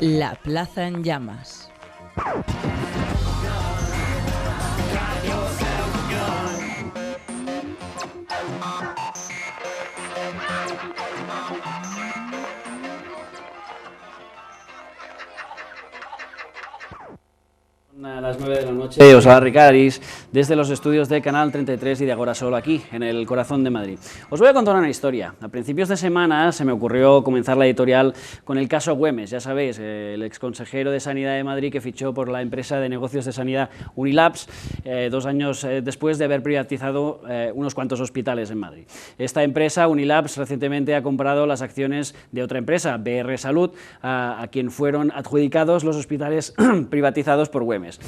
La Plaza en Llamas. A las 9 de la noche, os habla Ricaris, desde los estudios de Canal 33 y de Agora Sol, aquí, en el corazón de Madrid. Os voy a contar una historia. A principios de semana se me ocurrió comenzar la editorial con el caso Güemes, ya sabéis, el exconsejero de Sanidad de Madrid que fichó por la empresa de negocios de sanidad Unilabs, 2 años después de haber privatizado unos cuantos hospitales en Madrid. Esta empresa, Unilabs, recientemente ha comprado las acciones de otra empresa, BR Salud, a quien fueron adjudicados los hospitales privatizados por Güemes.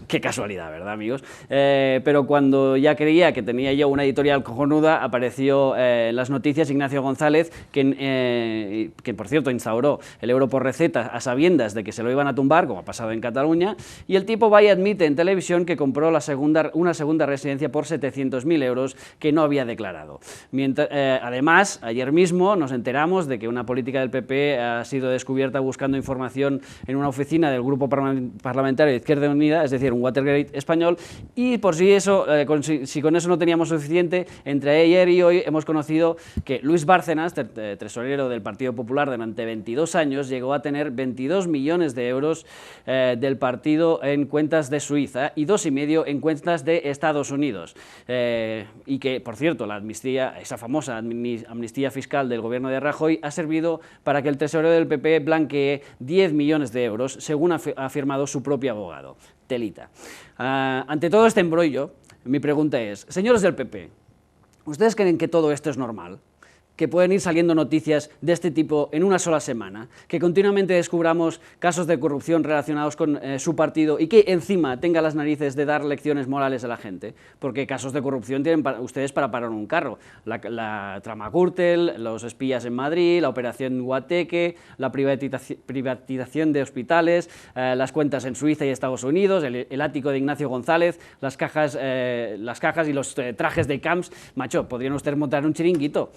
Qué casualidad, ¿verdad, amigos? Pero cuando ya creía que tenía yo una editorial cojonuda, apareció en las noticias Ignacio González, que por cierto instauró el euro por receta a sabiendas de que se lo iban a tumbar, como ha pasado en Cataluña, y el tipo va y admite en televisión que compró una segunda residencia por 700.000 euros que no había declarado. Además, ayer mismo nos enteramos de que una política del PP ha sido descubierta buscando información en una oficina del Grupo Parlamentario de Izquierda Unida, es decir, un Watergate español, y por si con eso no teníamos suficiente, entre ayer y hoy hemos conocido que Luis Bárcenas, tesorero del Partido Popular durante 22 años, llegó a tener 22 millones de euros del partido en cuentas de Suiza y 2,5 en cuentas de Estados Unidos. Y que, por cierto, la amnistía, esa famosa amnistía fiscal del gobierno de Rajoy, ha servido para que el tesorero del PP blanquee 10 millones de euros, según ha afirmado su propio abogado. Telita. Ante todo este embrollo, mi pregunta es, señores del PP, ¿ustedes creen que todo esto es normal? Que pueden ir saliendo noticias de este tipo en una sola semana, que continuamente descubramos casos de corrupción relacionados con su partido y que encima tenga las narices de dar lecciones morales a la gente, porque casos de corrupción tienen ustedes para parar un carro. La trama Gürtel, los espías en Madrid, la operación Guateque, la privatización de hospitales, las cuentas en Suiza y Estados Unidos, el ático de Ignacio González, las cajas y los trajes de Camps. Macho, podrían ustedes montar un chiringuito.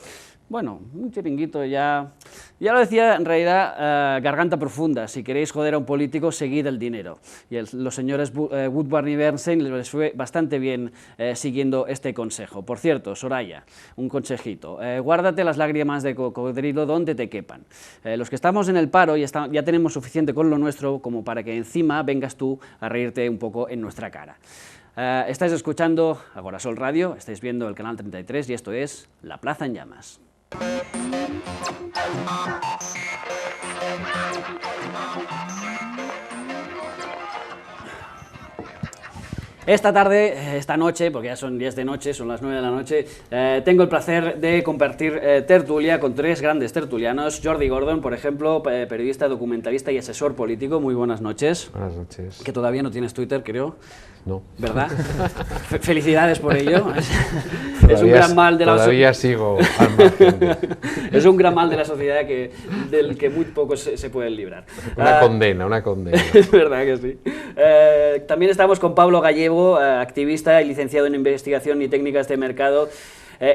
Bueno, un chiringuito ya lo decía en realidad Garganta Profunda, si queréis joder a un político, seguid el dinero. Y los señores Woodward y Bernstein les fue bastante bien siguiendo este consejo. Por cierto, Soraya, un consejito, guárdate las lágrimas de cocodrilo donde te quepan. Los que estamos en el paro ya tenemos suficiente con lo nuestro como para que encima vengas tú a reírte un poco en nuestra cara. Estáis escuchando Agora Sol Radio, estáis viendo el canal 33 y esto es La Plaza en Llamas. Esta noche, porque ya son 10 de noche, son las 9 de la noche, tengo el placer de compartir tertulia con 3 grandes tertulianos. Jordi Gordon, por ejemplo, periodista, documentalista y asesor político. Muy buenas noches. Buenas noches. Que todavía no tienes Twitter, creo. No. ¿Verdad? Felicidades por ello. Es un gran mal de la Todavía sigo al margen. Es un gran mal de la sociedad del que muy pocos se pueden librar. Una condena. Es verdad que sí. También estamos con Pablo Gallego, activista y licenciado en Investigación y Técnicas de Mercado,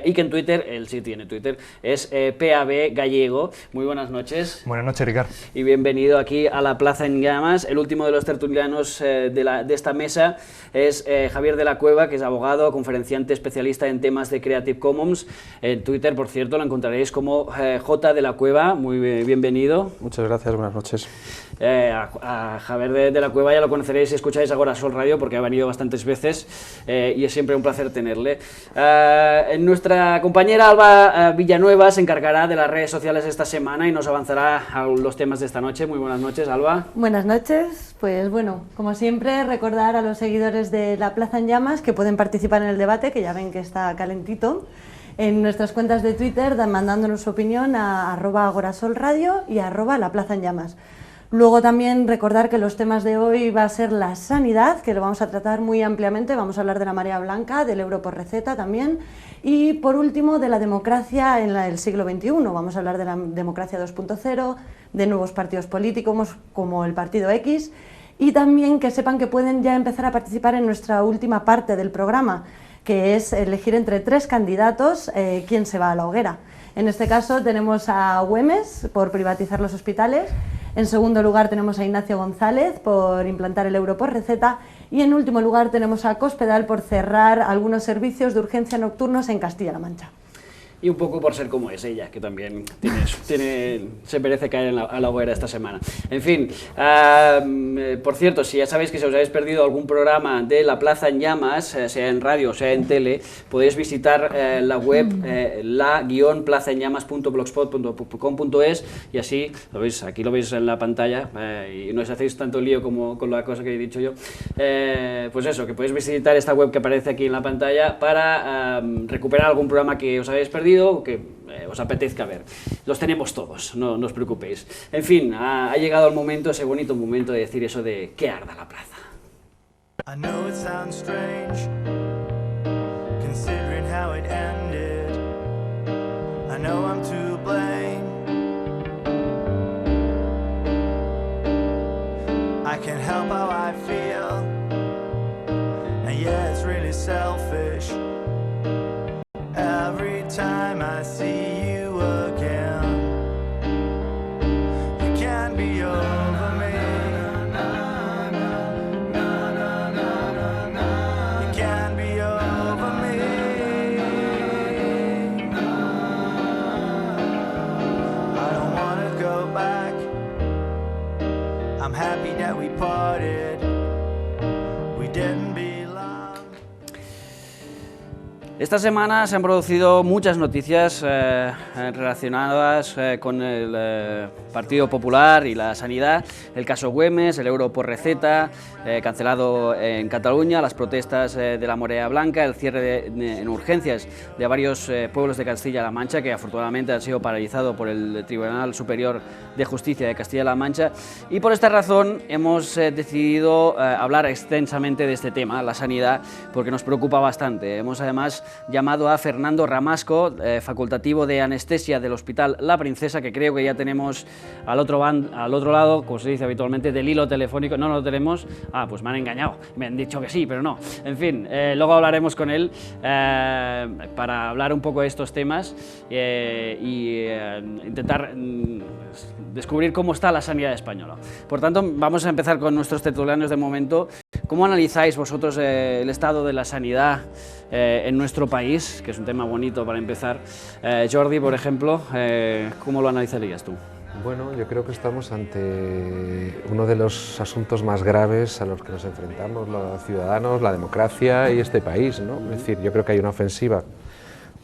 y que en Twitter, él sí tiene Twitter, es PAB Gallego. Muy buenas noches. Buenas noches, Ricardo. Y bienvenido aquí a La Plaza en Llamas. El último de los tertulianos de esta mesa es Javier de la Cueva, que es abogado, conferenciante especialista en temas de Creative Commons. En Twitter, por cierto, lo encontraréis como J de la Cueva. Muy bienvenido. Muchas gracias, buenas noches. A Javier de la Cueva ya lo conoceréis si escucháis Agora Sol Radio, porque ha venido bastantes veces y es siempre un placer tenerle. Nuestra compañera Alba Villanueva se encargará de las redes sociales esta semana y nos avanzará a los temas de esta noche. Muy buenas noches, Alba. Buenas noches. Pues bueno, como siempre, recordar a los seguidores de La Plaza en Llamas que pueden participar en el debate, que ya ven que está calentito, en nuestras cuentas de Twitter, mandándonos su opinión a @agorasolradio y @La Plaza en Llamas. Luego también recordar que los temas de hoy va a ser la sanidad, que lo vamos a tratar muy ampliamente. Vamos a hablar de la marea blanca, del euro por receta también, y por último de la democracia en el siglo XXI. Vamos a hablar de la democracia 2.0, de nuevos partidos políticos como el Partido X, y también que sepan que pueden ya empezar a participar en nuestra última parte del programa, que es elegir entre 3 candidatos quién se va a la hoguera. En este caso tenemos a Güemes por privatizar los hospitales, En segundo lugar tenemos a Ignacio González por implantar el euro por receta. Y en último lugar tenemos a Cospedal por cerrar algunos servicios de urgencia nocturnos en Castilla-La Mancha. Y un poco por ser como es ella, que también se merece caer a la hoguera esta semana. En fin, por cierto, si ya sabéis que si os habéis perdido algún programa de La Plaza en Llamas, sea en radio o sea en tele, podéis visitar la web la-plazaenllamas.blogspot.com.es y así, lo veis, aquí lo veis en la pantalla y no os hacéis tanto lío como con la cosa que he dicho yo. Pues eso, que podéis visitar esta web que aparece aquí en la pantalla para recuperar algún programa que os habéis perdido o que os apetezca ver. Los tenemos todos, no os preocupéis. En fin, ha llegado el momento, ese bonito momento de decir eso de que arda la plaza. I know it sounds strange, considering how it ended. I know I'm to blame. I can't help how I feel, and yeah, it's really selfish. Every time I see you again, you can't be over me. You can't be over me. I don't wanna go back. I'm happy that we parted. We didn't belong. Esta semana se han producido muchas noticias relacionadas con el Partido Popular y la sanidad, el caso Güemes, el euro por receta, cancelado en Cataluña, las protestas de la Marea Blanca, el cierre en urgencias de varios pueblos de Castilla-La Mancha, que afortunadamente han sido paralizados por el Tribunal Superior de Justicia de Castilla-La Mancha, y por esta razón hemos decidido hablar extensamente de este tema, la sanidad, porque nos preocupa bastante. Hemos además llamado a Fernando Ramasco, facultativo de anestesia del Hospital La Princesa, que creo que ya tenemos al otro lado, como se dice habitualmente, del hilo telefónico. No lo tenemos. Ah, pues me han engañado, me han dicho que sí, pero no. En fin, luego hablaremos con él para hablar un poco de estos temas y intentar descubrir cómo está la sanidad española. Por tanto, vamos a empezar con nuestros tertulianos de momento. ¿Cómo analizáis vosotros el estado de la sanidad en nuestro país, que es un tema bonito para empezar? Jordi, por ejemplo, ¿cómo lo analizarías tú? Bueno, yo creo que estamos ante uno de los asuntos más graves a los que nos enfrentamos los ciudadanos, la democracia y este país, ¿no? Es decir, yo creo que hay una ofensiva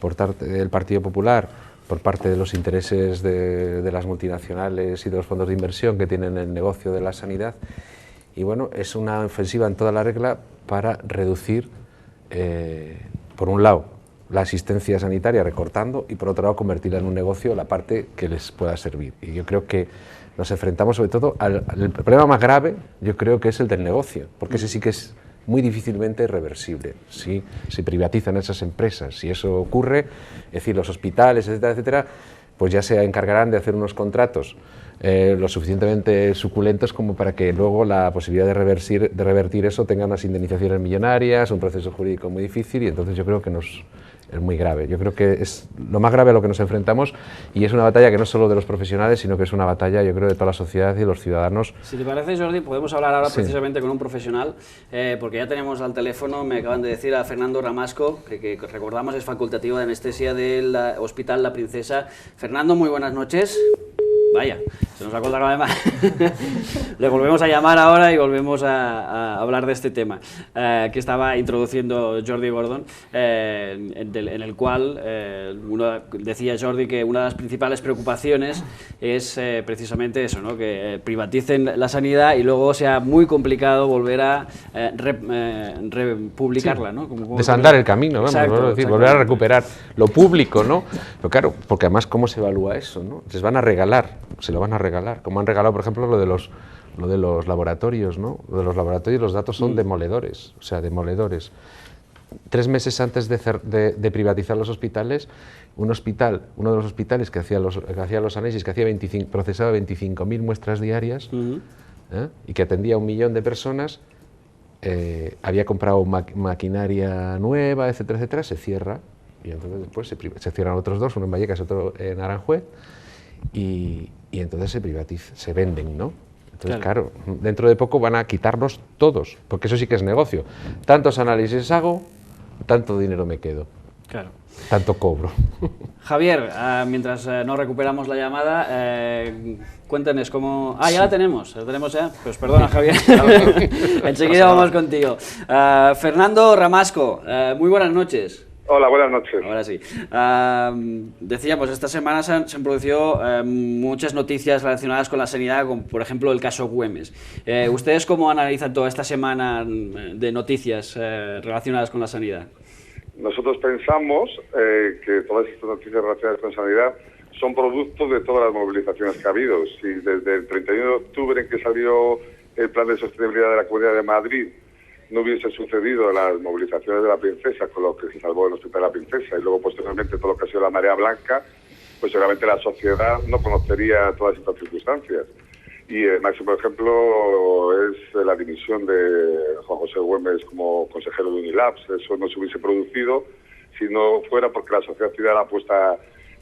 por parte del Partido Popular, por parte de los intereses de las multinacionales y de los fondos de inversión que tienen el negocio de la sanidad. Y bueno, es una ofensiva en toda la regla para reducir, por un lado, la asistencia sanitaria recortando y por otro lado convertirla en un negocio la parte que les pueda servir. Y yo creo que nos enfrentamos sobre todo al problema más grave, yo creo que es el del negocio, porque ese sí que es muy difícilmente reversible. Si se privatizan esas empresas, si eso ocurre, es decir, los hospitales, etcétera, etcétera, pues ya se encargarán de hacer unos contratos lo suficientemente suculentos como para que luego la posibilidad de revertir eso tenga unas indemnizaciones millonarias, un proceso jurídico muy difícil, y entonces yo creo que es muy grave. Yo creo que es lo más grave a lo que nos enfrentamos, y es una batalla que no es solo de los profesionales, sino que es una batalla, yo creo, de toda la sociedad y de los ciudadanos. Si te parece, Jordi, podemos hablar ahora precisamente con un profesional, porque ya tenemos al teléfono, me acaban de decir, a Fernando Ramasco, que recordamos es facultativo de anestesia del Hospital La Princesa. Fernando, muy buenas noches. Vaya, se nos ha colgado además. Le volvemos a llamar ahora y volvemos a hablar de este tema que estaba introduciendo Jordi Gordon, en el cual decía Jordi que una de las principales preocupaciones es precisamente eso, ¿no? Que privaticen la sanidad y luego sea muy complicado volver a republicarla, ¿no? Como desandar el camino, vamos, exacto, decir, volver a recuperar lo público, ¿no? Pero claro, porque además, ¿cómo se evalúa eso, no? Se van a regalar. Se lo van a regalar, como han regalado, por ejemplo, lo de los laboratorios, ¿no? Lo de los laboratorios, los datos son demoledores, o sea, demoledores. 3 meses antes de privatizar los hospitales, uno de los hospitales que hacía los análisis, que procesaba 25.000 muestras diarias, y que atendía a 1 millón de personas, había comprado maquinaria nueva, etcétera, etcétera, se cierra, y entonces después se cierran otros 2, uno en Vallecas y otro en Aranjuez. y entonces se venden, ¿no? Entonces, claro, dentro de poco van a quitarnos todos, porque eso sí que es negocio. Tantos análisis hago, tanto dinero me quedo. Claro. Tanto cobro. Javier, mientras no recuperamos la llamada, cuéntanos cómo... Ah, ya la tenemos ya. Pues perdona, Javier. Enseguida vamos contigo. Fernando Ramasco, muy buenas noches. Hola, buenas noches. Ahora sí. Decíamos, esta semana se han producido muchas noticias relacionadas con la sanidad, como por ejemplo el caso Güemes. ¿Ustedes cómo analizan toda esta semana de noticias relacionadas con la sanidad? Nosotros pensamos que todas estas noticias relacionadas con sanidad son producto de todas las movilizaciones que ha habido. Si desde el 31 de octubre en que salió el Plan de Sostenibilidad de la Comunidad de Madrid no hubiese sucedido las movilizaciones de la Princesa, con lo que se salvó el Hospital de la Princesa, y luego posteriormente todo lo que ha sido la marea blanca, pues seguramente la sociedad no conocería todas estas circunstancias. Y el máximo ejemplo es la dimisión de Juan José Güemes como consejero de Unilabs. Eso no se hubiese producido si no fuera porque la sociedad civil ha puesto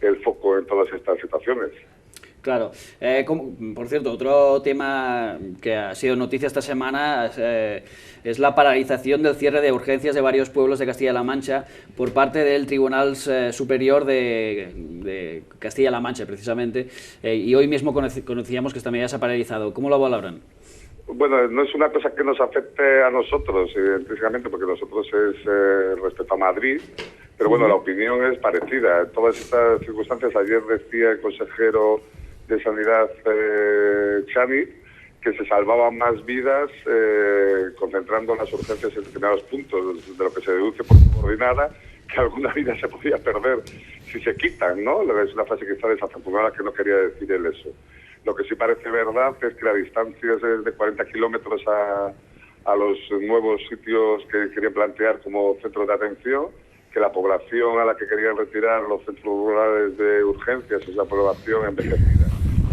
el foco en todas estas situaciones. Claro. Por cierto, otro tema que ha sido noticia esta semana es la paralización del cierre de urgencias de varios pueblos de Castilla-La Mancha por parte del Tribunal Superior de Castilla-La Mancha, precisamente, y hoy mismo conocíamos que esta medida se ha paralizado. ¿Cómo lo valoran? Bueno, no es una cosa que nos afecte a nosotros, precisamente porque nosotros es respecto a Madrid, pero bueno, la opinión es parecida. En todas estas circunstancias, ayer decía el consejero de Sanidad Chani que se salvaban más vidas concentrando las urgencias en determinados puntos, de lo que se deduce por coordinada, que alguna vida se podía perder si se quitan, ¿no? Es una frase quizá desafortunada que no quería decir él eso. Lo que sí parece verdad es que la distancia es de 40 kilómetros a los nuevos sitios que querían plantear como centros de atención, que la población a la que querían retirar los centros rurales de urgencias es la población envejecida,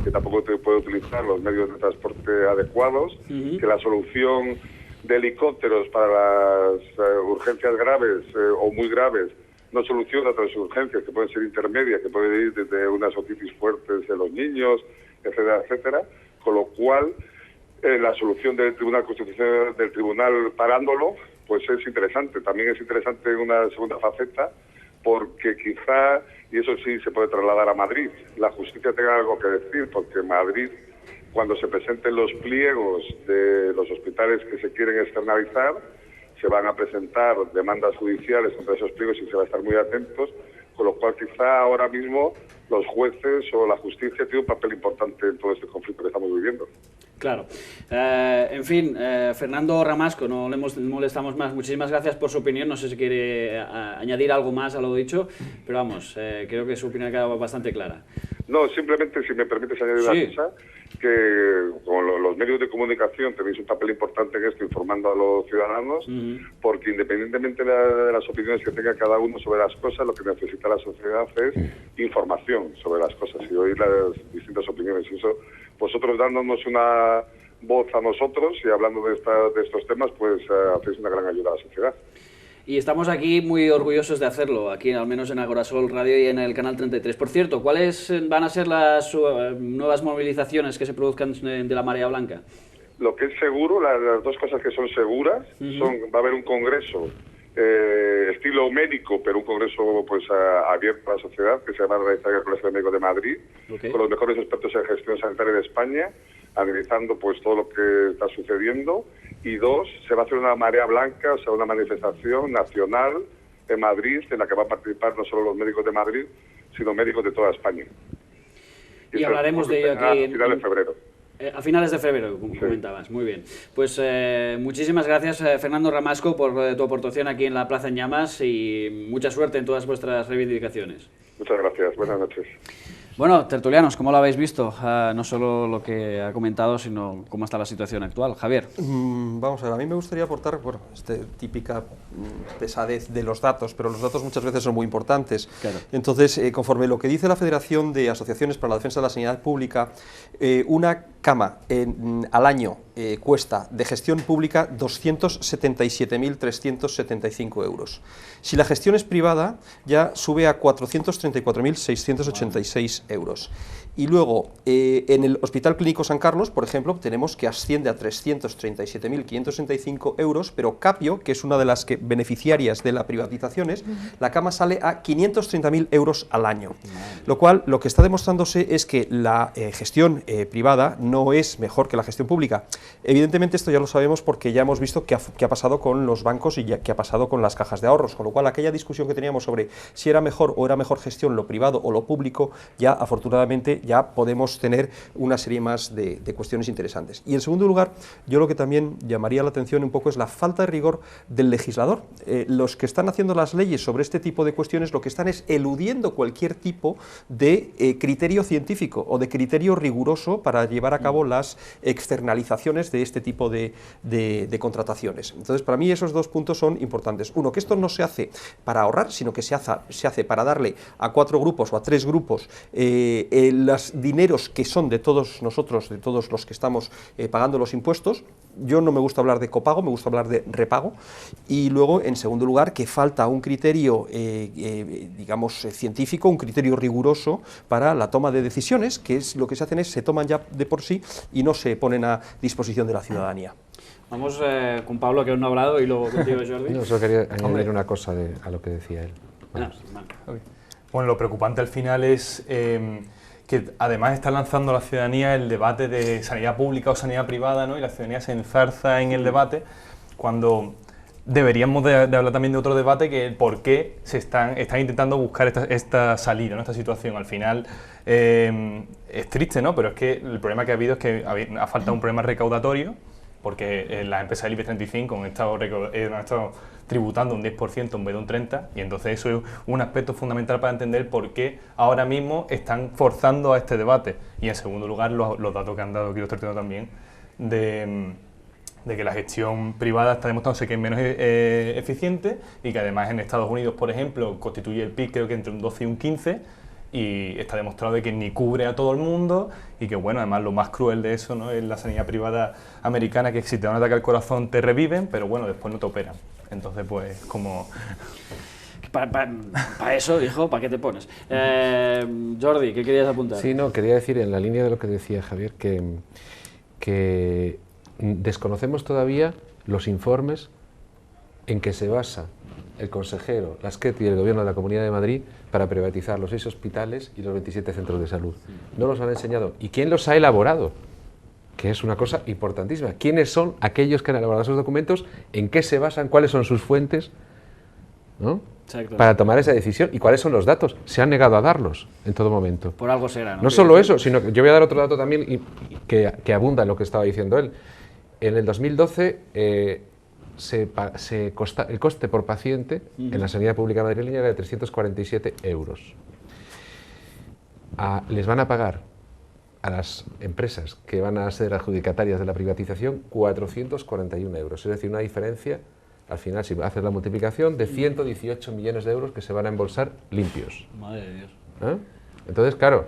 que tampoco puede utilizar los medios de transporte adecuados, que la solución de helicópteros para las urgencias graves o muy graves no soluciona otras urgencias que pueden ser intermedias, que pueden ir desde unas otitis fuertes de los niños, etcétera, etcétera, con lo cual la solución del Tribunal Constitucional, del Tribunal parándolo, pues es interesante. También es interesante una segunda faceta, porque quizá, y eso sí se puede trasladar a Madrid, la justicia tenga algo que decir, porque Madrid, cuando se presenten los pliegos de los hospitales que se quieren externalizar, se van a presentar demandas judiciales contra esos pliegos y se va a estar muy atentos, con lo cual quizá ahora mismo los jueces o la justicia tiene un papel importante en todo este conflicto que estamos viviendo. Claro. En fin, Fernando Ramasco, no le molestamos más. Muchísimas gracias por su opinión. No sé si quiere añadir algo más a lo dicho, pero vamos, creo que su opinión ha quedado bastante clara. No, simplemente, si me permites añadir una cosa, que con los medios de comunicación tenéis un papel importante en esto, informando a los ciudadanos, porque independientemente de las opiniones que tenga cada uno sobre las cosas, lo que necesita la sociedad es información sobre las cosas y oír las distintas opiniones. Y eso, vosotros dándonos una voz a nosotros y hablando de estos temas, pues hacéis una gran ayuda a la sociedad. Y estamos aquí muy orgullosos de hacerlo, aquí al menos en Agorasol Radio y en el Canal 33. Por cierto, ¿cuáles van a ser las nuevas movilizaciones que se produzcan de la marea blanca? Lo que es seguro, las dos cosas que son seguras, va a haber un congreso estilo médico, pero un congreso pues abierto a la sociedad, que se va a realizar en el Colegio de Médicos de Madrid, con los mejores expertos en gestión sanitaria de España, analizando pues todo lo que está sucediendo. Y dos, se va a hacer una marea blanca, o sea, una manifestación nacional en Madrid, en la que van a participar no solo los médicos de Madrid, sino médicos de toda España. Y hablaremos de ello aquí a finales de febrero. A finales de febrero, como comentabas. Muy bien. Pues muchísimas gracias, Fernando Ramasco, por tu aportación aquí en la Plaza en Llamas y mucha suerte en todas vuestras reivindicaciones. Muchas gracias. Buenas noches. Bueno, tertulianos, ¿cómo lo habéis visto? No solo lo que ha comentado, sino cómo está la situación actual. Javier. Vamos a ver, a mí me gustaría aportar, bueno, típica pesadez de los datos, pero los datos muchas veces son muy importantes. Claro. Entonces, conforme lo que dice la Federación de Asociaciones para la Defensa de la Sanidad Pública, una cama al año cuesta de gestión pública 277.375 euros. Si la gestión es privada, ya sube a 434.686 euros. Y luego, en el Hospital Clínico San Carlos, por ejemplo, tenemos que asciende a 337.565 euros, pero Capio, que es una de las beneficiarias de las privatizaciones, la cama sale a 530.000 euros al año. Lo cual, lo que está demostrándose es que la gestión privada no es mejor que la gestión pública. Evidentemente, esto ya lo sabemos porque ya hemos visto qué ha pasado con los bancos y qué ha pasado con las cajas de ahorros, con lo cual aquella discusión que teníamos sobre si era mejor o era mejor gestión lo privado o lo público, ya afortunadamente ya podemos tener una serie más de cuestiones interesantes. Y en segundo lugar, yo lo que también llamaría la atención un poco es la falta de rigor del legislador. Los que están haciendo las leyes sobre este tipo de cuestiones lo que están es eludiendo cualquier tipo de criterio científico o de criterio riguroso para llevar a cabo las externalizaciones de este tipo de contrataciones. Entonces, para mí esos dos puntos son importantes. Uno, que esto no se hace para ahorrar, sino que se hace para darle a 4 grupos o a 3 grupos los dineros que son de todos nosotros, de todos los que estamos pagando los impuestos. Yo no me gusta hablar de copago, me gusta hablar de repago. Y luego, en segundo lugar, que falta un criterio, digamos, científico, un criterio riguroso para la toma de decisiones, que es lo que se hacen se toman ya de por sí y no se ponen a disposición de la ciudadanía. Vamos con Pablo, que aún no ha hablado, y luego contigo, Jordi. No, solo quería añadir una cosa a lo que decía él. Bueno, lo preocupante al final es que además está lanzando a la ciudadanía el debate de sanidad pública o sanidad privada, ¿no? Y la ciudadanía se enzarza en el debate cuando deberíamos de hablar también de otro debate, que es por qué están intentando buscar esta salida, ¿no? Esta situación. Al final es triste, ¿no? Pero es que el problema que ha habido es que ha faltado un problema recaudatorio, porque las empresas del IBEX 35 han estado tributando un 10% en vez de un 30%, y entonces eso es un aspecto fundamental para entender por qué ahora mismo están forzando a este debate. Y en segundo lugar, los datos que han dado aquí los tertulianos también, de que la gestión privada está demostrándose que es menos eficiente, y que además en Estados Unidos, por ejemplo, constituye el PIB creo que entre un 12 y un 15%, y está demostrado de que ni cubre a todo el mundo, y que bueno, además lo más cruel de eso, ¿no?, es la sanidad privada americana, que si te dan un ataque al corazón te reviven, pero bueno, después no te operan. Entonces, pues, como... Para eso, hijo, ¿para qué te pones? Jordi, ¿qué querías apuntar? Sí, no, quería decir, en la línea de lo que decía Javier, que desconocemos todavía los informes en que se basa el consejero Lasquet y el Gobierno de la Comunidad de Madrid para privatizar los 6 hospitales y los 27 centros de salud. No los han enseñado. ¿Y quién los ha elaborado? Que es una cosa importantísima. ¿Quiénes son aquellos que han elaborado esos documentos? ¿En qué se basan? ¿Cuáles son sus fuentes? ¿No? Para tomar esa decisión. ¿Y cuáles son los datos? Se han negado a darlos en todo momento. Por algo será, ¿no? No solo eso, sino que yo voy a dar otro dato también que abunda en lo que estaba diciendo él. En el 2012, el coste por paciente en la sanidad pública madrileña era de 347 euros. Les van a pagar a las empresas que van a ser adjudicatarias de la privatización 441 euros. Es decir, una diferencia, al final, si haces la multiplicación, de 118 millones de euros que se van a embolsar limpios. Madre de Dios. Entonces, claro,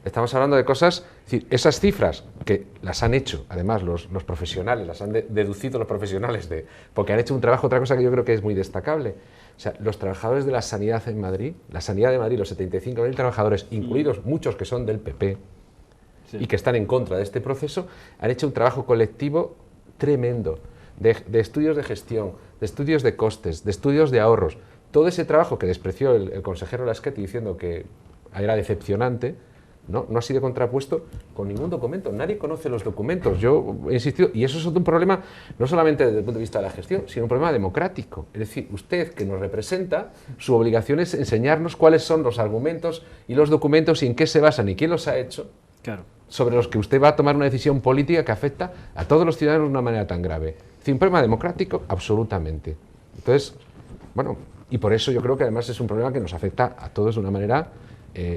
estamos hablando de cosas, es decir, esas cifras que las han hecho, además, los profesionales, las han deducido los profesionales, porque han hecho un trabajo, otra cosa que yo creo que es muy destacable. O sea, los trabajadores de la sanidad en Madrid, la sanidad de Madrid, los 75.000 trabajadores, incluidos muchos que son del PP, sí, y que están en contra de este proceso, han hecho un trabajo colectivo tremendo, de estudios de gestión, de estudios de costes, de estudios de ahorros. Todo ese trabajo que despreció el consejero Lasquet diciendo que era decepcionante, no ha sido contrapuesto con ningún documento. Nadie conoce los documentos. Yo he insistido, y eso es un problema no solamente desde el punto de vista de la gestión, sino un problema democrático. Es decir, usted que nos representa, su obligación es enseñarnos cuáles son los argumentos y los documentos y en qué se basan y quién los ha hecho, claro, sobre los que usted va a tomar una decisión política que afecta a todos los ciudadanos de una manera tan grave. Es decir, un problema democrático, absolutamente. Entonces, bueno, y por eso yo creo que además es un problema que nos afecta a todos de una manera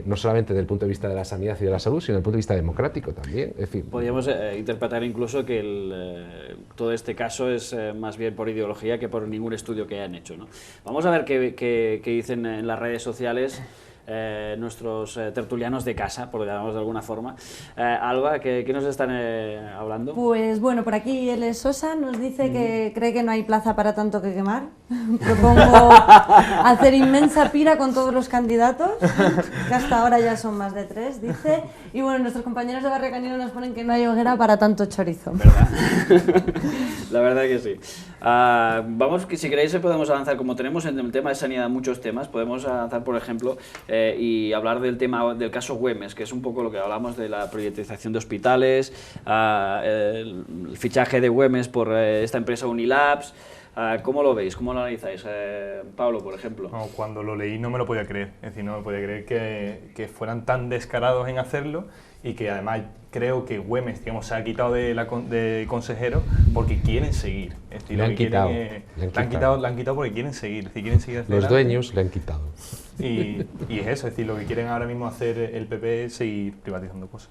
no solamente desde el punto de vista de la sanidad y de la salud, sino desde el punto de vista democrático también. Es decir, podríamos interpretar incluso que todo este caso es más bien por ideología que por ningún estudio que hayan hecho, ¿no? Vamos a ver qué dicen en las redes sociales nuestros tertulianos de casa, por llamarlos de alguna forma. Alba, ¿qué nos están hablando? Pues bueno, por aquí L. Sosa nos dice que cree que no hay plaza para tanto que quemar. Propongo hacer inmensa pira con todos los candidatos, que hasta ahora ya son más de 3, dice. Y bueno, nuestros compañeros de Barrio Canino nos ponen que no hay hoguera para tanto chorizo. ¿Verdad? La verdad que sí. Vamos, que si queréis podemos avanzar, como tenemos en el tema de sanidad muchos temas, podemos avanzar, por ejemplo, y hablar del tema del caso Güemes, que es un poco lo que hablamos de la privatización de hospitales, el fichaje de Güemes por esta empresa Unilabs. ¿Cómo lo veis? ¿Cómo lo analizáis? Pablo, por ejemplo. No, cuando lo leí no me lo podía creer, es decir, no me podía creer que fueran tan descarados en hacerlo, y que además creo que Güemes, digamos, se ha quitado de consejero porque quieren seguir. Es decir, le han quitado porque quieren seguir. Es decir, quieren seguir hacia Los adelante. dueños le han quitado. Y es eso, es decir, lo que quieren ahora mismo hacer el PP es seguir privatizando cosas.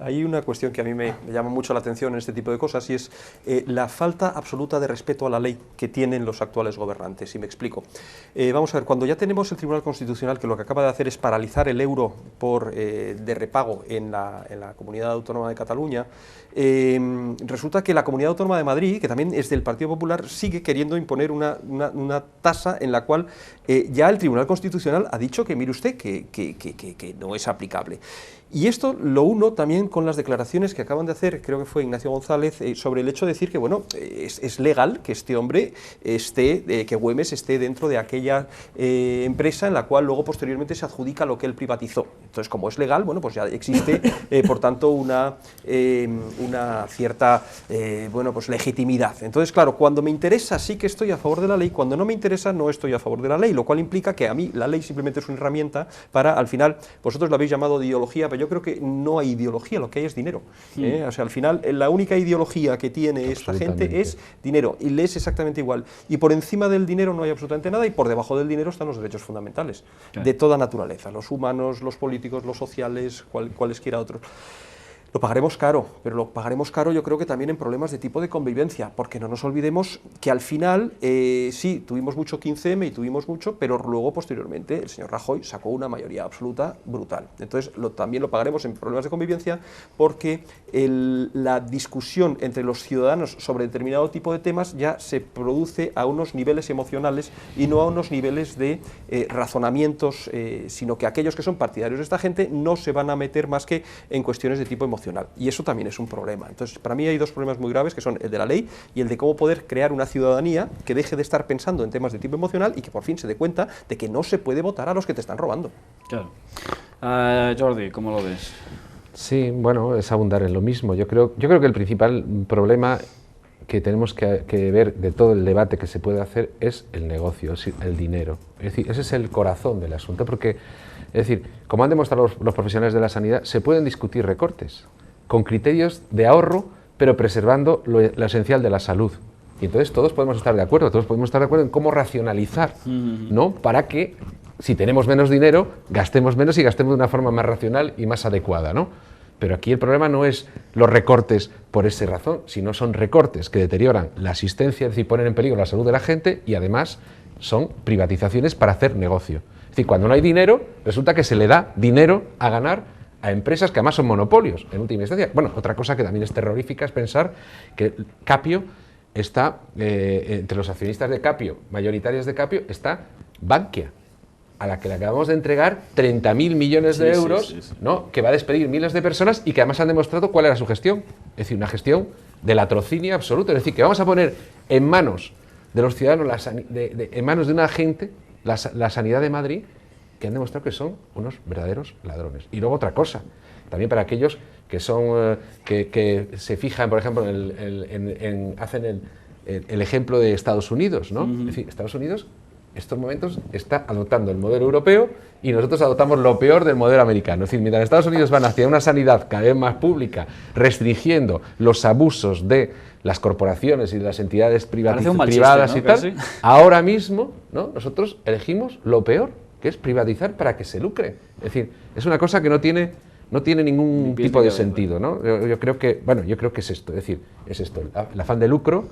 Hay una cuestión que a mí me llama mucho la atención en este tipo de cosas, y es la falta absoluta de respeto a la ley que tienen los actuales gobernantes, y me explico. Vamos a ver, cuando ya tenemos el Tribunal Constitucional, que lo que acaba de hacer es paralizar el euro de repago en la Comunidad Autónoma de Cataluña, resulta que la Comunidad Autónoma de Madrid, que también es del Partido Popular, sigue queriendo imponer una tasa en la cual ya el Tribunal Constitucional ha dicho que, mire usted, que no es aplicable. Y esto lo uno también con las declaraciones que acaban de hacer, creo que fue Ignacio González, sobre el hecho de decir que, bueno, es legal que este hombre que Güemes esté dentro de aquella empresa en la cual luego posteriormente se adjudica lo que él privatizó. Entonces, como es legal, bueno, pues ya existe, por tanto, una cierta, bueno, pues legitimidad. Entonces, claro, cuando me interesa sí que estoy a favor de la ley, cuando no me interesa no estoy a favor de la ley, lo cual implica que a mí la ley simplemente es una herramienta para, al final, vosotros la habéis llamado de ideología, pero yo creo que no hay ideología, lo que hay es dinero. O sea, al final, la única ideología que tiene esta gente es dinero, y le es exactamente igual. Y por encima del dinero no hay absolutamente nada, y por debajo del dinero están los derechos fundamentales, de toda naturaleza, los humanos, los políticos, los sociales, cualesquiera otros. Lo pagaremos caro, pero lo pagaremos caro yo creo que también en problemas de tipo de convivencia, porque no nos olvidemos que al final, sí, tuvimos mucho 15M y tuvimos mucho, pero luego posteriormente el señor Rajoy sacó una mayoría absoluta brutal. Entonces también lo pagaremos en problemas de convivencia, porque la discusión entre los ciudadanos sobre determinado tipo de temas ya se produce a unos niveles emocionales y no a unos niveles de razonamientos, sino que aquellos que son partidarios de esta gente no se van a meter más que en cuestiones de tipo emocional. Y eso también es un problema. Entonces, para mí hay dos problemas muy graves, que son el de la ley y el de cómo poder crear una ciudadanía que deje de estar pensando en temas de tipo emocional y que por fin se dé cuenta de que no se puede votar a los que te están robando. Claro. Jordi, ¿cómo lo ves? Sí, bueno, es abundar en lo mismo. Yo creo que el principal problema que tenemos que ver de todo el debate que se puede hacer es el negocio, es el dinero. Es decir, ese es el corazón del asunto, porque, es decir, como han demostrado los profesionales de la sanidad, se pueden discutir recortes con criterios de ahorro, pero preservando lo esencial de la salud. Y entonces todos podemos estar de acuerdo, en cómo racionalizar, ¿no? Para que, si tenemos menos dinero, gastemos menos y gastemos de una forma más racional y más adecuada, ¿no? Pero aquí el problema no es los recortes por esa razón, sino son recortes que deterioran la asistencia, es decir, ponen en peligro la salud de la gente, y además son privatizaciones para hacer negocio. Es decir, cuando no hay dinero, resulta que se le da dinero a ganar a empresas que además son monopolios, en última instancia. Bueno, otra cosa que también es terrorífica es pensar que Capio está, entre los accionistas de Capio, mayoritarios de Capio, está Bankia, a la que le acabamos de entregar 30.000 millones de euros, ¿no? Que va a despedir miles de personas y que además han demostrado cuál era su gestión. Es decir, una gestión de latrocinio absoluto. Es decir, que vamos a poner en manos de los ciudadanos, en manos de una agente, la sanidad de Madrid, que han demostrado que son unos verdaderos ladrones. Y luego otra cosa, también para aquellos que son que se fijan, por ejemplo, hacen el ejemplo de Estados Unidos, ¿no? Es decir, Estados Unidos estos momentos está adoptando el modelo europeo y nosotros adoptamos lo peor del modelo americano. Es decir, mientras Estados Unidos van hacia una sanidad cada vez más pública, restringiendo los abusos de las corporaciones y de las entidades privadas, ¿no? Y tal, casi. Ahora mismo, ¿no? Nosotros elegimos lo peor, que es privatizar para que se lucre. Es decir, es una cosa que no tiene ningún tipo de sentido, ¿no? Yo creo que es esto, es decir, es esto, el afán de lucro,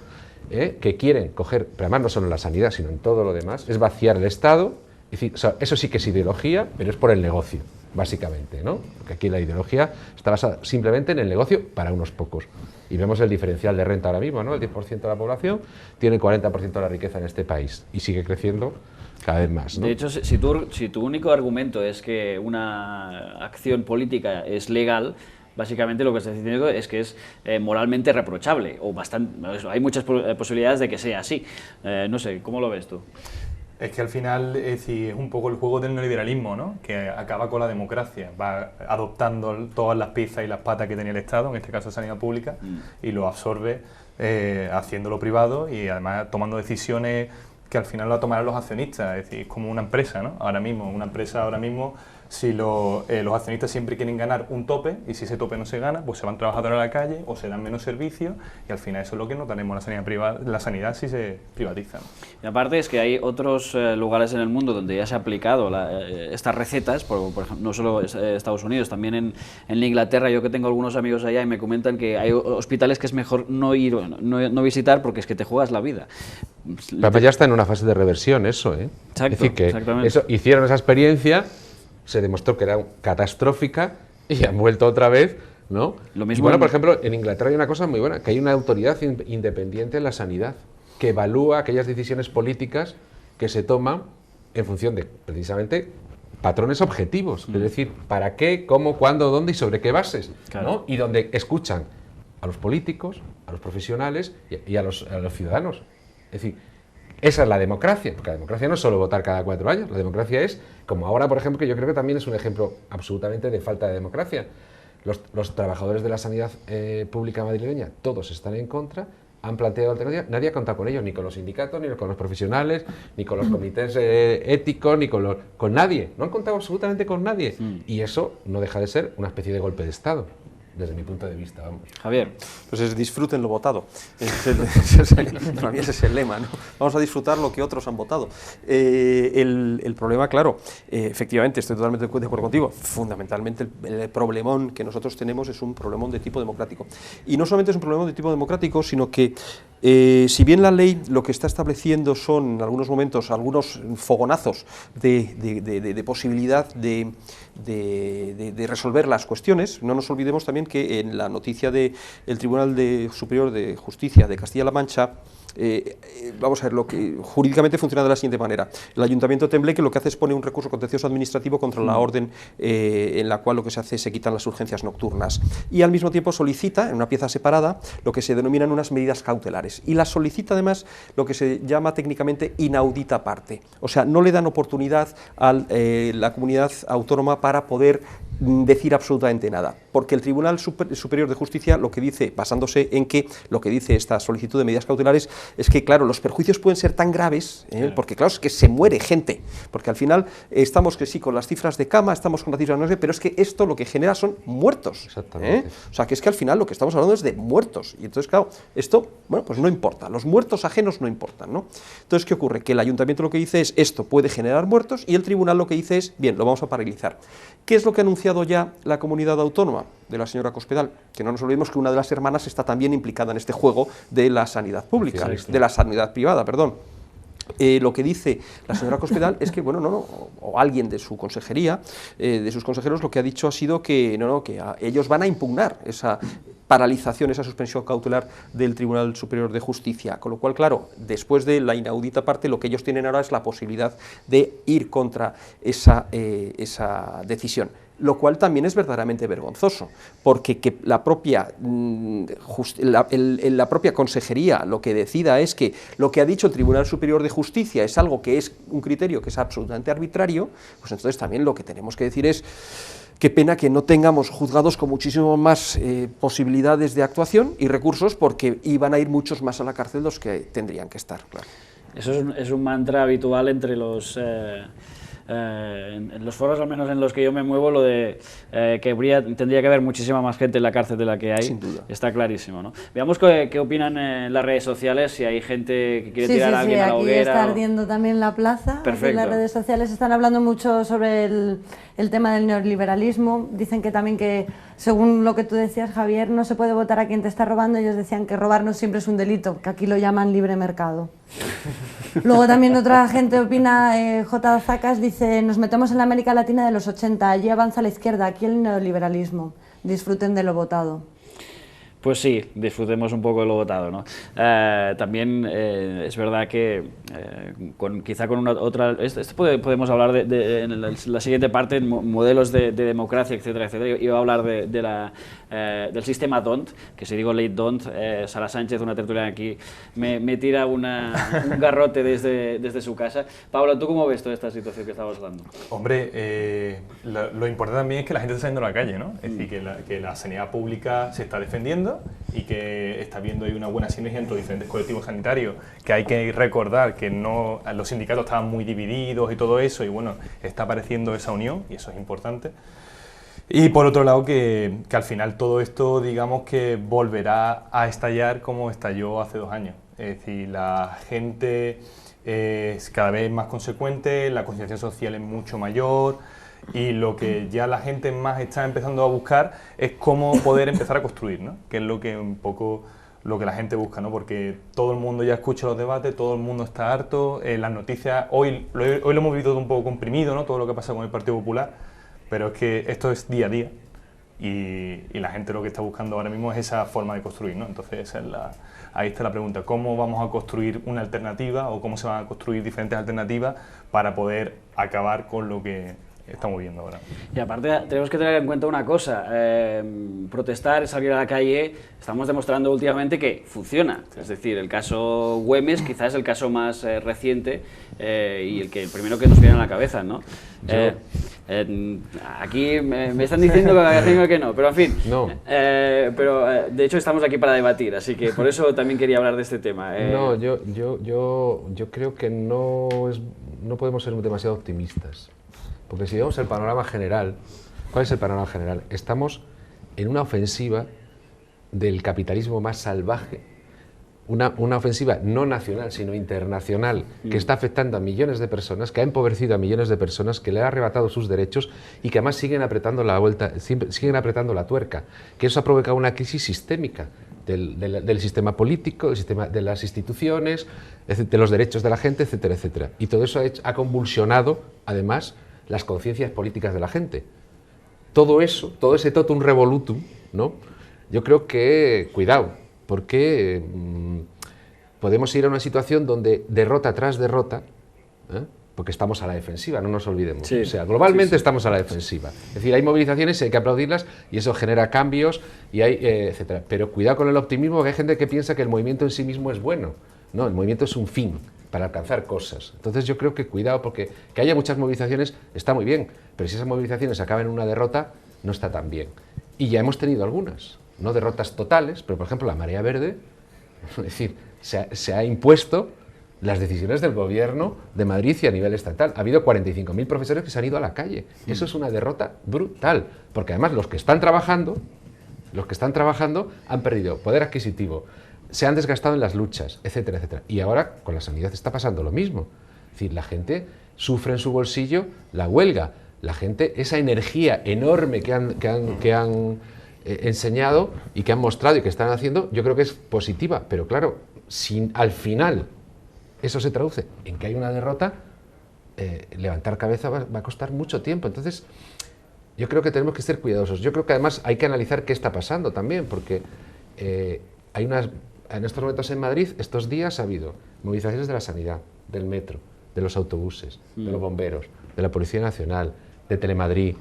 que quieren coger, pero además no solo en la sanidad, sino en todo lo demás, es vaciar el Estado, Es decir, o sea, eso sí que es ideología, pero es por el negocio, básicamente, ¿no? Porque aquí la ideología está basada simplemente en el negocio para unos pocos. Y vemos el diferencial de renta ahora mismo, ¿no? El 10% de la población tiene el 40% de la riqueza en este país y sigue creciendo cada vez más, ¿no? De hecho, si tu único argumento es que una acción política es legal, básicamente lo que estás diciendo es que es moralmente reprochable, o bastante, hay muchas posibilidades de que sea así. No sé, ¿cómo lo ves tú? Es que al final es un poco el juego del neoliberalismo, ¿no? Que acaba con la democracia, va adoptando todas las piezas y las patas que tenía el Estado, en este caso sanidad pública, y lo absorbe haciéndolo privado y además tomando decisiones que al final lo tomarán los accionistas, es decir, es como una empresa, ¿no? Una empresa ahora mismo, si los accionistas siempre quieren ganar un tope, y si ese tope no se gana, pues se van trabajadores a la calle o se dan menos servicios, y al final eso es lo que notaremos en la sanidad privada, la sanidad si se privatiza, ¿no? Y aparte es que hay otros lugares en el mundo donde ya se ha aplicado estas recetas, por ejemplo, no solo Estados Unidos, también en Inglaterra. Yo que tengo algunos amigos allá y me comentan que hay hospitales que es mejor no no visitar porque es que te juegas la vida. Pero ya está en una fase de reversión eso, ¿eh? Exacto, es decir, que exactamente. eso, hicieron esa experiencia, se demostró que era catastrófica y han vuelto otra vez, ¿no? Lo mismo y bueno, por ejemplo, en Inglaterra hay una cosa muy buena, que hay una autoridad independiente en la sanidad que evalúa aquellas decisiones políticas que se toman en función de, precisamente, patrones objetivos. Es decir, para qué, cómo, cuándo, dónde y sobre qué bases, Claro. ¿no? Y donde escuchan a los políticos, a los profesionales y a los ciudadanos. Es decir, esa es la democracia, porque la democracia no es solo votar cada 4 años, la democracia es, como ahora, por ejemplo, que yo creo que también es un ejemplo absolutamente de falta de democracia. Los trabajadores de la sanidad pública madrileña, todos están en contra, han planteado alternativas, nadie ha contado con ellos, ni con los sindicatos, ni con los profesionales, ni con los comités éticos, ni con nadie, no han contado absolutamente con nadie. Y eso no deja de ser una especie de golpe de Estado, desde mi punto de vista, vamos. Javier. Pues es disfruten lo votado. Para mí ese es el lema, ¿no? Vamos a disfrutar lo que otros han votado. El problema, claro, efectivamente, estoy totalmente de acuerdo contigo. Fundamentalmente el problemón que nosotros tenemos es un problemón de tipo democrático. Y no solamente es un problemón de tipo democrático, sino que si bien la ley lo que está estableciendo son, en algunos momentos, algunos fogonazos de posibilidad de resolver las cuestiones, no nos olvidemos también que en la noticia del Tribunal Superior de Justicia de Castilla-La Mancha, vamos a ver, lo que jurídicamente funciona de la siguiente manera. El Ayuntamiento de Tembleque lo que hace es poner un recurso contencioso administrativo contra la orden en la cual lo que se hace es se quitan las urgencias nocturnas, y al mismo tiempo solicita, en una pieza separada, lo que se denominan unas medidas cautelares, y las solicita además lo que se llama técnicamente inaudita parte, o sea, no le dan oportunidad a la comunidad autónoma para poder decir absolutamente nada, porque el Tribunal Superior de Justicia lo que dice, basándose en que lo que dice esta solicitud de medidas cautelares, es que, claro, los perjuicios pueden ser tan graves, porque, claro, es que se muere gente, porque al final estamos que sí con las cifras de cama, estamos con las cifras no sé, pero es que esto lo que genera son muertos. Exactamente. O sea, que es que al final lo que estamos hablando es de muertos, y entonces, claro, esto, bueno, pues no importa, los muertos ajenos no importan, ¿no? Entonces, ¿qué ocurre? Que el Ayuntamiento lo que dice es, esto puede generar muertos, y el Tribunal lo que dice es, bien, lo vamos a paralizar. ¿Qué es lo que ha anunciado ya la comunidad autónoma de la señora Cospedal? Que no nos olvidemos que una de las hermanas está también implicada en este juego de la sanidad pública, de la sanidad privada, perdón. Lo que dice la señora Cospedal es que, bueno, o alguien de su consejería, de sus consejeros, lo que ha dicho ha sido que, que ellos van a impugnar esa paralización, esa suspensión cautelar del Tribunal Superior de Justicia, con lo cual, claro, después de la inaudita parte, lo que ellos tienen ahora es la posibilidad de ir contra esa decisión, lo cual también es verdaderamente vergonzoso, porque que la propia consejería lo que decida es que lo que ha dicho el Tribunal Superior de Justicia es algo que es un criterio que es absolutamente arbitrario, pues entonces también lo que tenemos que decir es qué pena que no tengamos juzgados con muchísimo más posibilidades de actuación y recursos, porque iban a ir muchos más a la cárcel de los que tendrían que estar. Claro. Eso es un mantra habitual entre los... en los foros, al menos en los que yo me muevo, lo de que tendría que haber muchísima más gente en la cárcel de la que hay. Sin duda. Está clarísimo, ¿no? Veamos qué opinan en las redes sociales, si hay gente que quiere tirar a alguien a la hoguera. Sí, está ardiendo también la plaza. Perfecto. Aquí en las redes sociales están hablando mucho sobre el tema del neoliberalismo. Dicen que también que, según lo que tú decías, Javier, no se puede votar a quien te está robando. Ellos decían que robar no siempre es un delito, que aquí lo llaman libre mercado. Luego también otra gente opina, J. Zacas dice, nos metemos en la América Latina de los 80, allí avanza la izquierda, aquí el neoliberalismo, disfruten de lo votado. Pues sí, disfrutemos un poco de lo votado, ¿no? También es verdad que quizá con otra... podemos hablar en la siguiente parte, modelos de democracia, etcétera, etcétera. Iba a hablar del sistema DONT, que si digo ley DONT, Sara Sánchez, una tertuliana aquí, me tira un garrote desde su casa. Pablo, ¿tú cómo ves toda esta situación que estamos dando? Hombre, lo importante también es que la gente está saliendo a la calle, ¿no? Es decir, que la sanidad pública se está defendiendo y que está viendo ahí una buena sinergia entre diferentes colectivos sanitarios, que hay que recordar que los sindicatos estaban muy divididos y todo eso, y bueno, está apareciendo esa unión y eso es importante. Y por otro lado que al final todo esto, digamos que volverá a estallar como estalló hace 2 años. Es decir, la gente es cada vez más consecuente, la concienciación social es mucho mayor, y lo que ya la gente más está empezando a buscar es cómo poder empezar a construir, ¿no? Que es lo que un poco lo que la gente busca, ¿no? Porque todo el mundo ya escucha los debates, todo el mundo está harto, las noticias, hoy lo hemos visto todo un poco comprimido, ¿no? Todo lo que pasa con el Partido Popular, pero es que esto es día a día y la gente lo que está buscando ahora mismo es esa forma de construir, ¿no? Entonces ahí está la pregunta, ¿cómo vamos a construir una alternativa o cómo se van a construir diferentes alternativas para poder acabar con lo que estamos viendo ahora? Y aparte tenemos que tener en cuenta una cosa, protestar, salir a la calle, estamos demostrando últimamente que funciona. Es decir, el caso Güemes quizás es el caso más reciente y el primero que nos viene a la cabeza, ¿no? Aquí me están diciendo que no, pero en fin, no. Pero de hecho estamos aquí para debatir, así que por eso también quería hablar de este tema. No, yo creo que no podemos ser demasiado optimistas. Porque si vemos el panorama general, ¿cuál es el panorama general? Estamos en una ofensiva del capitalismo más salvaje, una ofensiva no nacional, sino internacional, que está afectando a millones de personas, que ha empobrecido a millones de personas, que le ha arrebatado sus derechos y que además siguen apretando siguen apretando la tuerca, que eso ha provocado una crisis sistémica del sistema político, del sistema de las instituciones, de los derechos de la gente, etcétera, etcétera. Y todo eso ha convulsionado, además, las conciencias políticas de la gente. Todo eso, todo ese totum revolutum, ¿no? Yo creo que, cuidado, porque podemos ir a una situación donde derrota tras derrota, porque estamos a la defensiva, no nos olvidemos. Sí. O sea, globalmente estamos a la defensiva. Es decir, hay movilizaciones y hay que aplaudirlas y eso genera cambios, y hay, etcétera. Pero cuidado con el optimismo, porque hay gente que piensa que el movimiento en sí mismo es bueno. No, el movimiento es un fin para alcanzar cosas. Entonces yo creo que cuidado, porque que haya muchas movilizaciones está muy bien, pero si esas movilizaciones acaban en una derrota, no está tan bien. Y ya hemos tenido algunas, no derrotas totales, pero por ejemplo la Marea Verde, es decir, se ha impuesto las decisiones del gobierno de Madrid y a nivel estatal. Ha habido 45.000 profesores que se han ido a la calle. Eso es una derrota brutal, porque además los que están trabajando han perdido poder adquisitivo, se han desgastado en las luchas, etcétera, etcétera. Y ahora con la sanidad está pasando lo mismo. Es decir, la gente sufre en su bolsillo la huelga. La gente, esa energía enorme que han enseñado y que han mostrado y que están haciendo, yo creo que es positiva. Pero claro, si al final eso se traduce en que hay una derrota, levantar cabeza va a costar mucho tiempo. Entonces, yo creo que tenemos que ser cuidadosos. Yo creo que además hay que analizar qué está pasando también, porque en estos momentos en Madrid, estos días ha habido movilizaciones de la sanidad, del metro, de los autobuses, de los bomberos, de la Policía Nacional, de Telemadrid,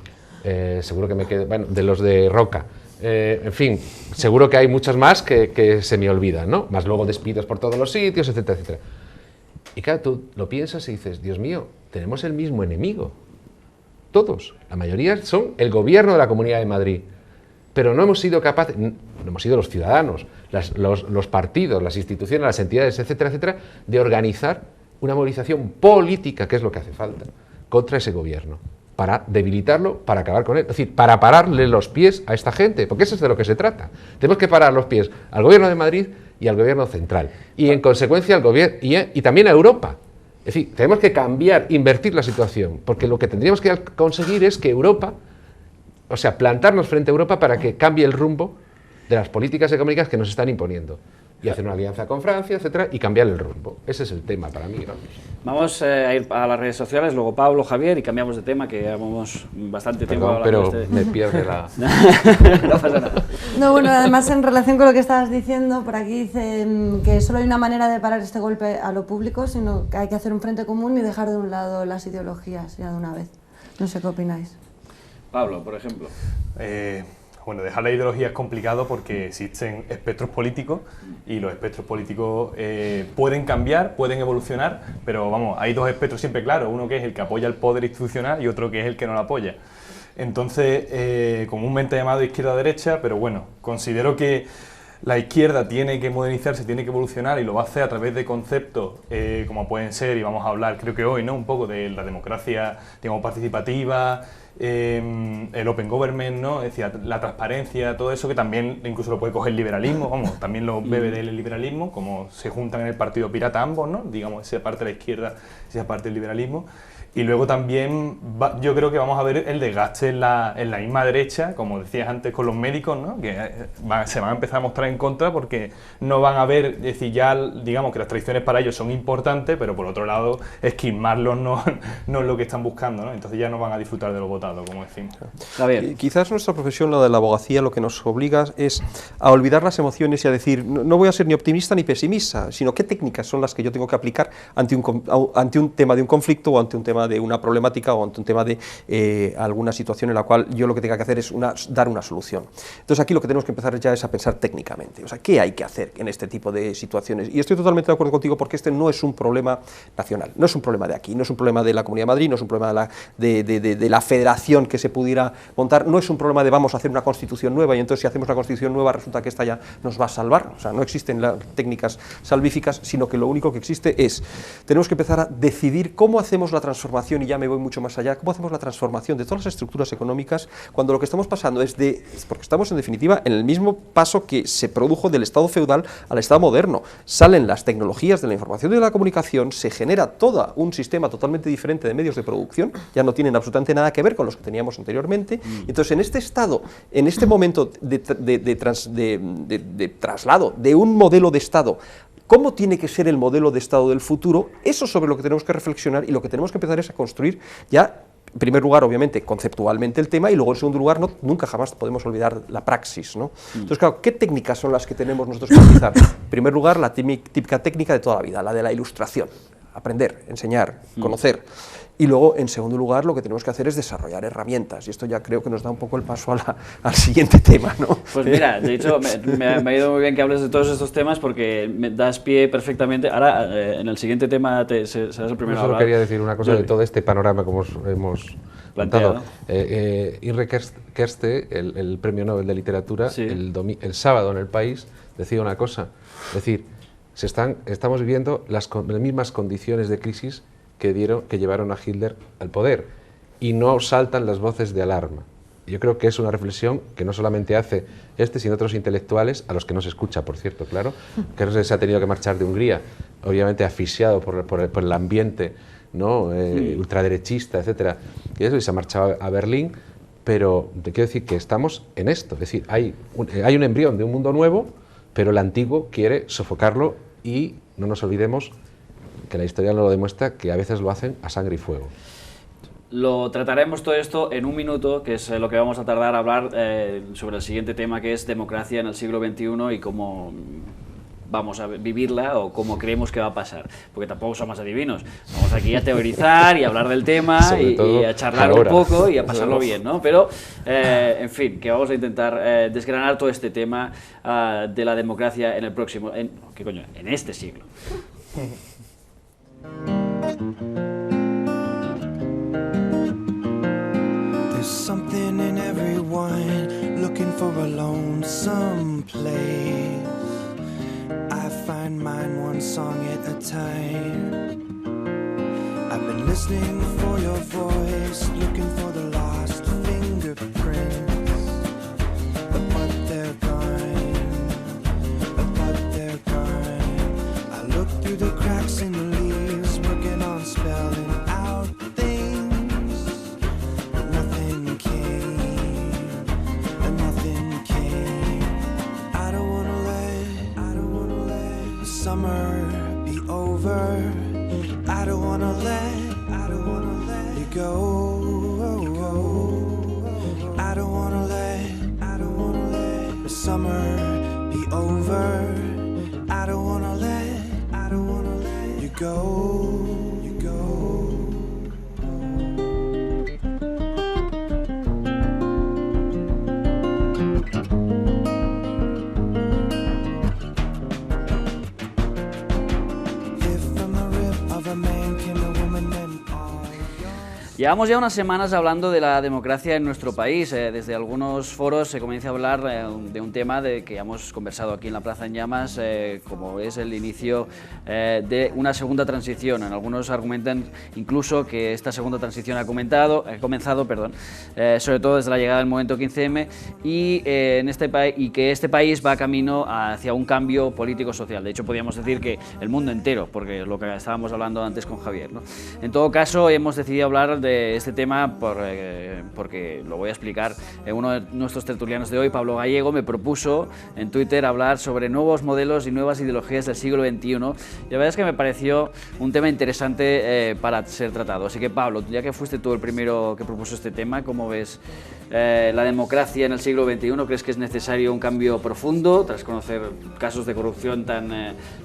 seguro que me quedo, bueno, de los de Roca, en fin, seguro que hay muchos más que se me olvidan, ¿no? Más luego despidos por todos los sitios, etcétera, etcétera. Y claro, tú lo piensas y dices, Dios mío, tenemos el mismo enemigo. Todos, la mayoría son el gobierno de la Comunidad de Madrid. Pero no hemos sido capaces, no hemos sido los ciudadanos, los partidos, las instituciones, las entidades, etcétera, etcétera, de organizar una movilización política, que es lo que hace falta, contra ese gobierno, para debilitarlo, para acabar con él, es decir, para pararle los pies a esta gente, porque eso es de lo que se trata. Tenemos que parar los pies al gobierno de Madrid y al gobierno central, y en consecuencia al gobierno y también a Europa. Es decir, tenemos que cambiar, invertir la situación, porque lo que tendríamos que conseguir es que Europa, o sea, plantarnos frente a Europa para que cambie el rumbo de las políticas económicas que nos están imponiendo. y hacer una alianza con Francia, etcétera, y cambiar el rumbo. Ese es el tema para mí. Vamos a ir a las redes sociales, luego Pablo, Javier, y cambiamos de tema, que llevamos bastante tiempo hablando. Pero me pierde la... No pasa nada. No, bueno, además en relación con lo que estabas diciendo, por aquí dicen que solo hay una manera de parar este golpe a lo público, sino que hay que hacer un frente común y dejar de un lado las ideologías ya de una vez. No sé qué opináis. Pablo, por ejemplo. Bueno, dejar la ideología es complicado porque existen espectros políticos y los espectros políticos pueden cambiar, pueden evolucionar, pero vamos, hay dos espectros siempre claros, uno que es el que apoya el poder institucional y otro que es el que no lo apoya. Entonces, comúnmente llamado izquierda-derecha, pero bueno, considero que la izquierda tiene que modernizarse, tiene que evolucionar y lo va a hacer a través de conceptos como pueden ser, y vamos a hablar creo que hoy, ¿no?, un poco de la democracia, digamos, participativa, el open government, ¿no?, es decir, la transparencia, todo eso que también incluso lo puede coger el liberalismo, vamos, también lo bebe del liberalismo, como se juntan en el partido pirata ambos, ¿no?, digamos, esa parte de la izquierda, esa parte del liberalismo. Y luego también yo creo que vamos a ver el desgaste en la misma derecha, como decías antes con los médicos, ¿no?, que se van a empezar a mostrar en contra porque no van a ver, es decir, ya digamos que las tradiciones para ellos son importantes, pero por otro lado esquilmarlos no es lo que están buscando, ¿no? Entonces ya no van a disfrutar de lo votado, como decimos. Quizás nuestra profesión, la de la abogacía, lo que nos obliga es a olvidar las emociones y a decir, no voy a ser ni optimista ni pesimista, sino qué técnicas son las que yo tengo que aplicar ante un tema de un conflicto o ante un tema de una problemática o ante un tema de alguna situación en la cual yo lo que tenga que hacer es dar una solución. Entonces aquí lo que tenemos que empezar ya es a pensar técnicamente, o sea, ¿qué hay que hacer en este tipo de situaciones? Y estoy totalmente de acuerdo contigo porque este no es un problema nacional, no es un problema de aquí, no es un problema de la Comunidad de Madrid, no es un problema de la federación que se pudiera montar, no es un problema de vamos a hacer una constitución nueva y entonces si hacemos una constitución nueva resulta que esta ya nos va a salvar, o sea, no existen las técnicas salvíficas, sino que lo único que existe es, tenemos que empezar a decidir cómo hacemos la transformación, y ya me voy mucho más allá, cómo hacemos la transformación de todas las estructuras económicas cuando lo que estamos pasando es porque estamos en definitiva en el mismo paso que se produjo del Estado feudal al Estado moderno, salen las tecnologías de la información y de la comunicación, se genera todo un sistema totalmente diferente de medios de producción, ya no tienen absolutamente nada que ver con los que teníamos anteriormente, entonces en este estado, en este momento de traslado de un modelo de Estado, ¿cómo tiene que ser el modelo de Estado del futuro? Eso es sobre lo que tenemos que reflexionar y lo que tenemos que empezar es a construir ya, en primer lugar, obviamente, conceptualmente el tema y luego, en segundo lugar, nunca jamás podemos olvidar la praxis, ¿no? Entonces, claro, ¿qué técnicas son las que tenemos nosotros que utilizar? En primer lugar, la típica técnica de toda la vida, la de la ilustración, aprender, enseñar, conocer. Y luego, en segundo lugar, lo que tenemos que hacer es desarrollar herramientas, y esto ya creo que nos da un poco el paso al siguiente tema, ¿no? Pues mira, de hecho, me ha ido muy bien que hables de todos estos temas porque me das pie perfectamente. Ahora, en el siguiente tema serás el primero a hablar. Solo quería decir una cosa de todo este panorama que hemos planteado. Irre Kerste, el Premio Nobel de Literatura, sí, el sábado en El País, decía una cosa, es decir, estamos viviendo las mismas condiciones de crisis que llevaron a Hitler al poder, y no saltan las voces de alarma. Yo creo que es una reflexión que no solamente hace sino otros intelectuales, a los que no se escucha, por cierto, claro, que se ha tenido que marchar de Hungría, obviamente asfixiado por el ambiente, ¿no? Ultraderechista, etcétera, y se ha marchado a Berlín, pero te quiero decir que estamos en esto, es decir, hay un embrión de un mundo nuevo, pero el antiguo quiere sofocarlo, y no nos olvidemos que la historia nos lo demuestra, que a veces lo hacen a sangre y fuego. Lo trataremos todo esto en un minuto, que es lo que vamos a tardar a hablar sobre el siguiente tema, que es democracia en el siglo XXI y cómo vamos a vivirla o cómo creemos que va a pasar, porque tampoco somos adivinos, vamos aquí a teorizar y a hablar del tema y a charlar un poco y a pasarlo bien, ¿no? Pero, en fin, que vamos a intentar desgranar todo este tema de la democracia en el próximo, en este siglo. There's something in everyone looking for a lonesome place. I find mine one song at a time. I've been listening for your voice, looking for the lost fingerprints. But they're gone, but they're gone. I look through the cracks in the leaves, working on spelling out things. But nothing came, and nothing came. I don't wanna let summer be over. I don't wanna let you go. I don't wanna let the summer be over. I don't wanna let you go. Llevamos ya unas semanas hablando de la democracia en nuestro país. Desde algunos foros se comienza a hablar de un tema que hemos conversado aquí en la Plaza en Llamas, como es el inicio de una segunda transición. En algunos argumentan incluso que esta segunda transición ha comenzado, sobre todo desde la llegada del movimiento 15M y que este país va camino hacia un cambio político-social. De hecho, podríamos decir que el mundo entero, porque lo que estábamos hablando antes con Javier, ¿no? En todo caso, hemos decidido hablar de este tema porque lo voy a explicar. Uno de nuestros tertulianos de hoy, Pablo Gallego, me propuso en Twitter hablar sobre nuevos modelos y nuevas ideologías del siglo XXI, y la verdad es que me pareció un tema interesante para ser tratado. Así que, Pablo, ya que fuiste tú el primero que propuso este tema, ¿cómo ves la democracia en el siglo XXI? ¿Crees que es necesario un cambio profundo tras conocer casos de corrupción tan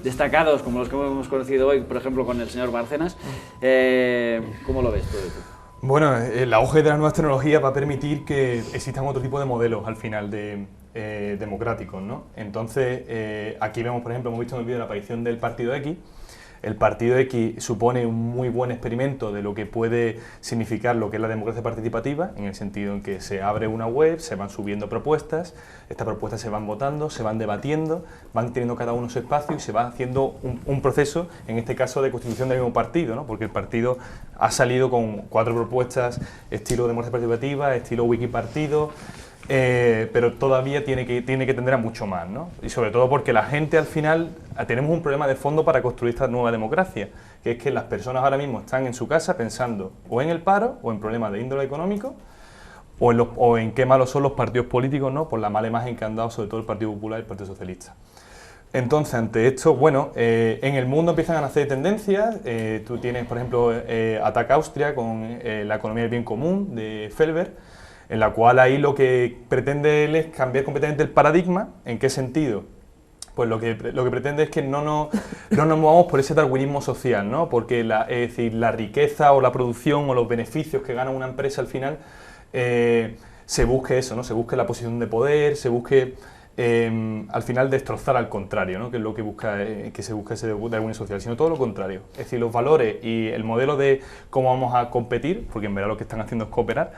destacados como los que hemos conocido hoy, por ejemplo, con el señor Bárcenas? ¿Cómo lo ves tú? Bueno, el auge de las nuevas tecnologías va a permitir que existan otro tipo de modelos al final democráticos, ¿no? Entonces, aquí vemos, por ejemplo, hemos visto en el vídeo la aparición del Partido X. El Partido X supone un muy buen experimento de lo que puede significar lo que es la democracia participativa, en el sentido en que se abre una web, se van subiendo propuestas, estas propuestas se van votando, se van debatiendo, van teniendo cada uno su espacio y se va haciendo un proceso, en este caso, de constitución del mismo partido, ¿no? Porque el partido ha salido con 4 propuestas estilo democracia participativa, estilo wikipartido, pero todavía tiene que tender a mucho más, ¿no? Y sobre todo porque la gente, al final, tenemos un problema de fondo para construir esta nueva democracia, que es que las personas ahora mismo están en su casa pensando o en el paro, o en problemas de índole económico, o en qué malos son los partidos políticos, ¿no? Por la mala imagen que han dado sobre todo el Partido Popular y el Partido Socialista. Entonces, ante esto, bueno, en el mundo empiezan a nacer tendencias. Tú tienes, por ejemplo, Ataca Austria con la economía del bien común de Felber, en la cual ahí lo que pretende él es cambiar completamente el paradigma. ¿En qué sentido? Pues lo que pretende es que no nos movamos por ese darwinismo social, ¿no? Porque es decir, la riqueza o la producción o los beneficios que gana una empresa al final, se busque eso, ¿no? Se busque la posición de poder, se busque al final destrozar al contrario, ¿no? Que es lo que se busca ese darwinismo social, sino todo lo contrario. Es decir, los valores y el modelo de cómo vamos a competir, porque en verdad lo que están haciendo es cooperar,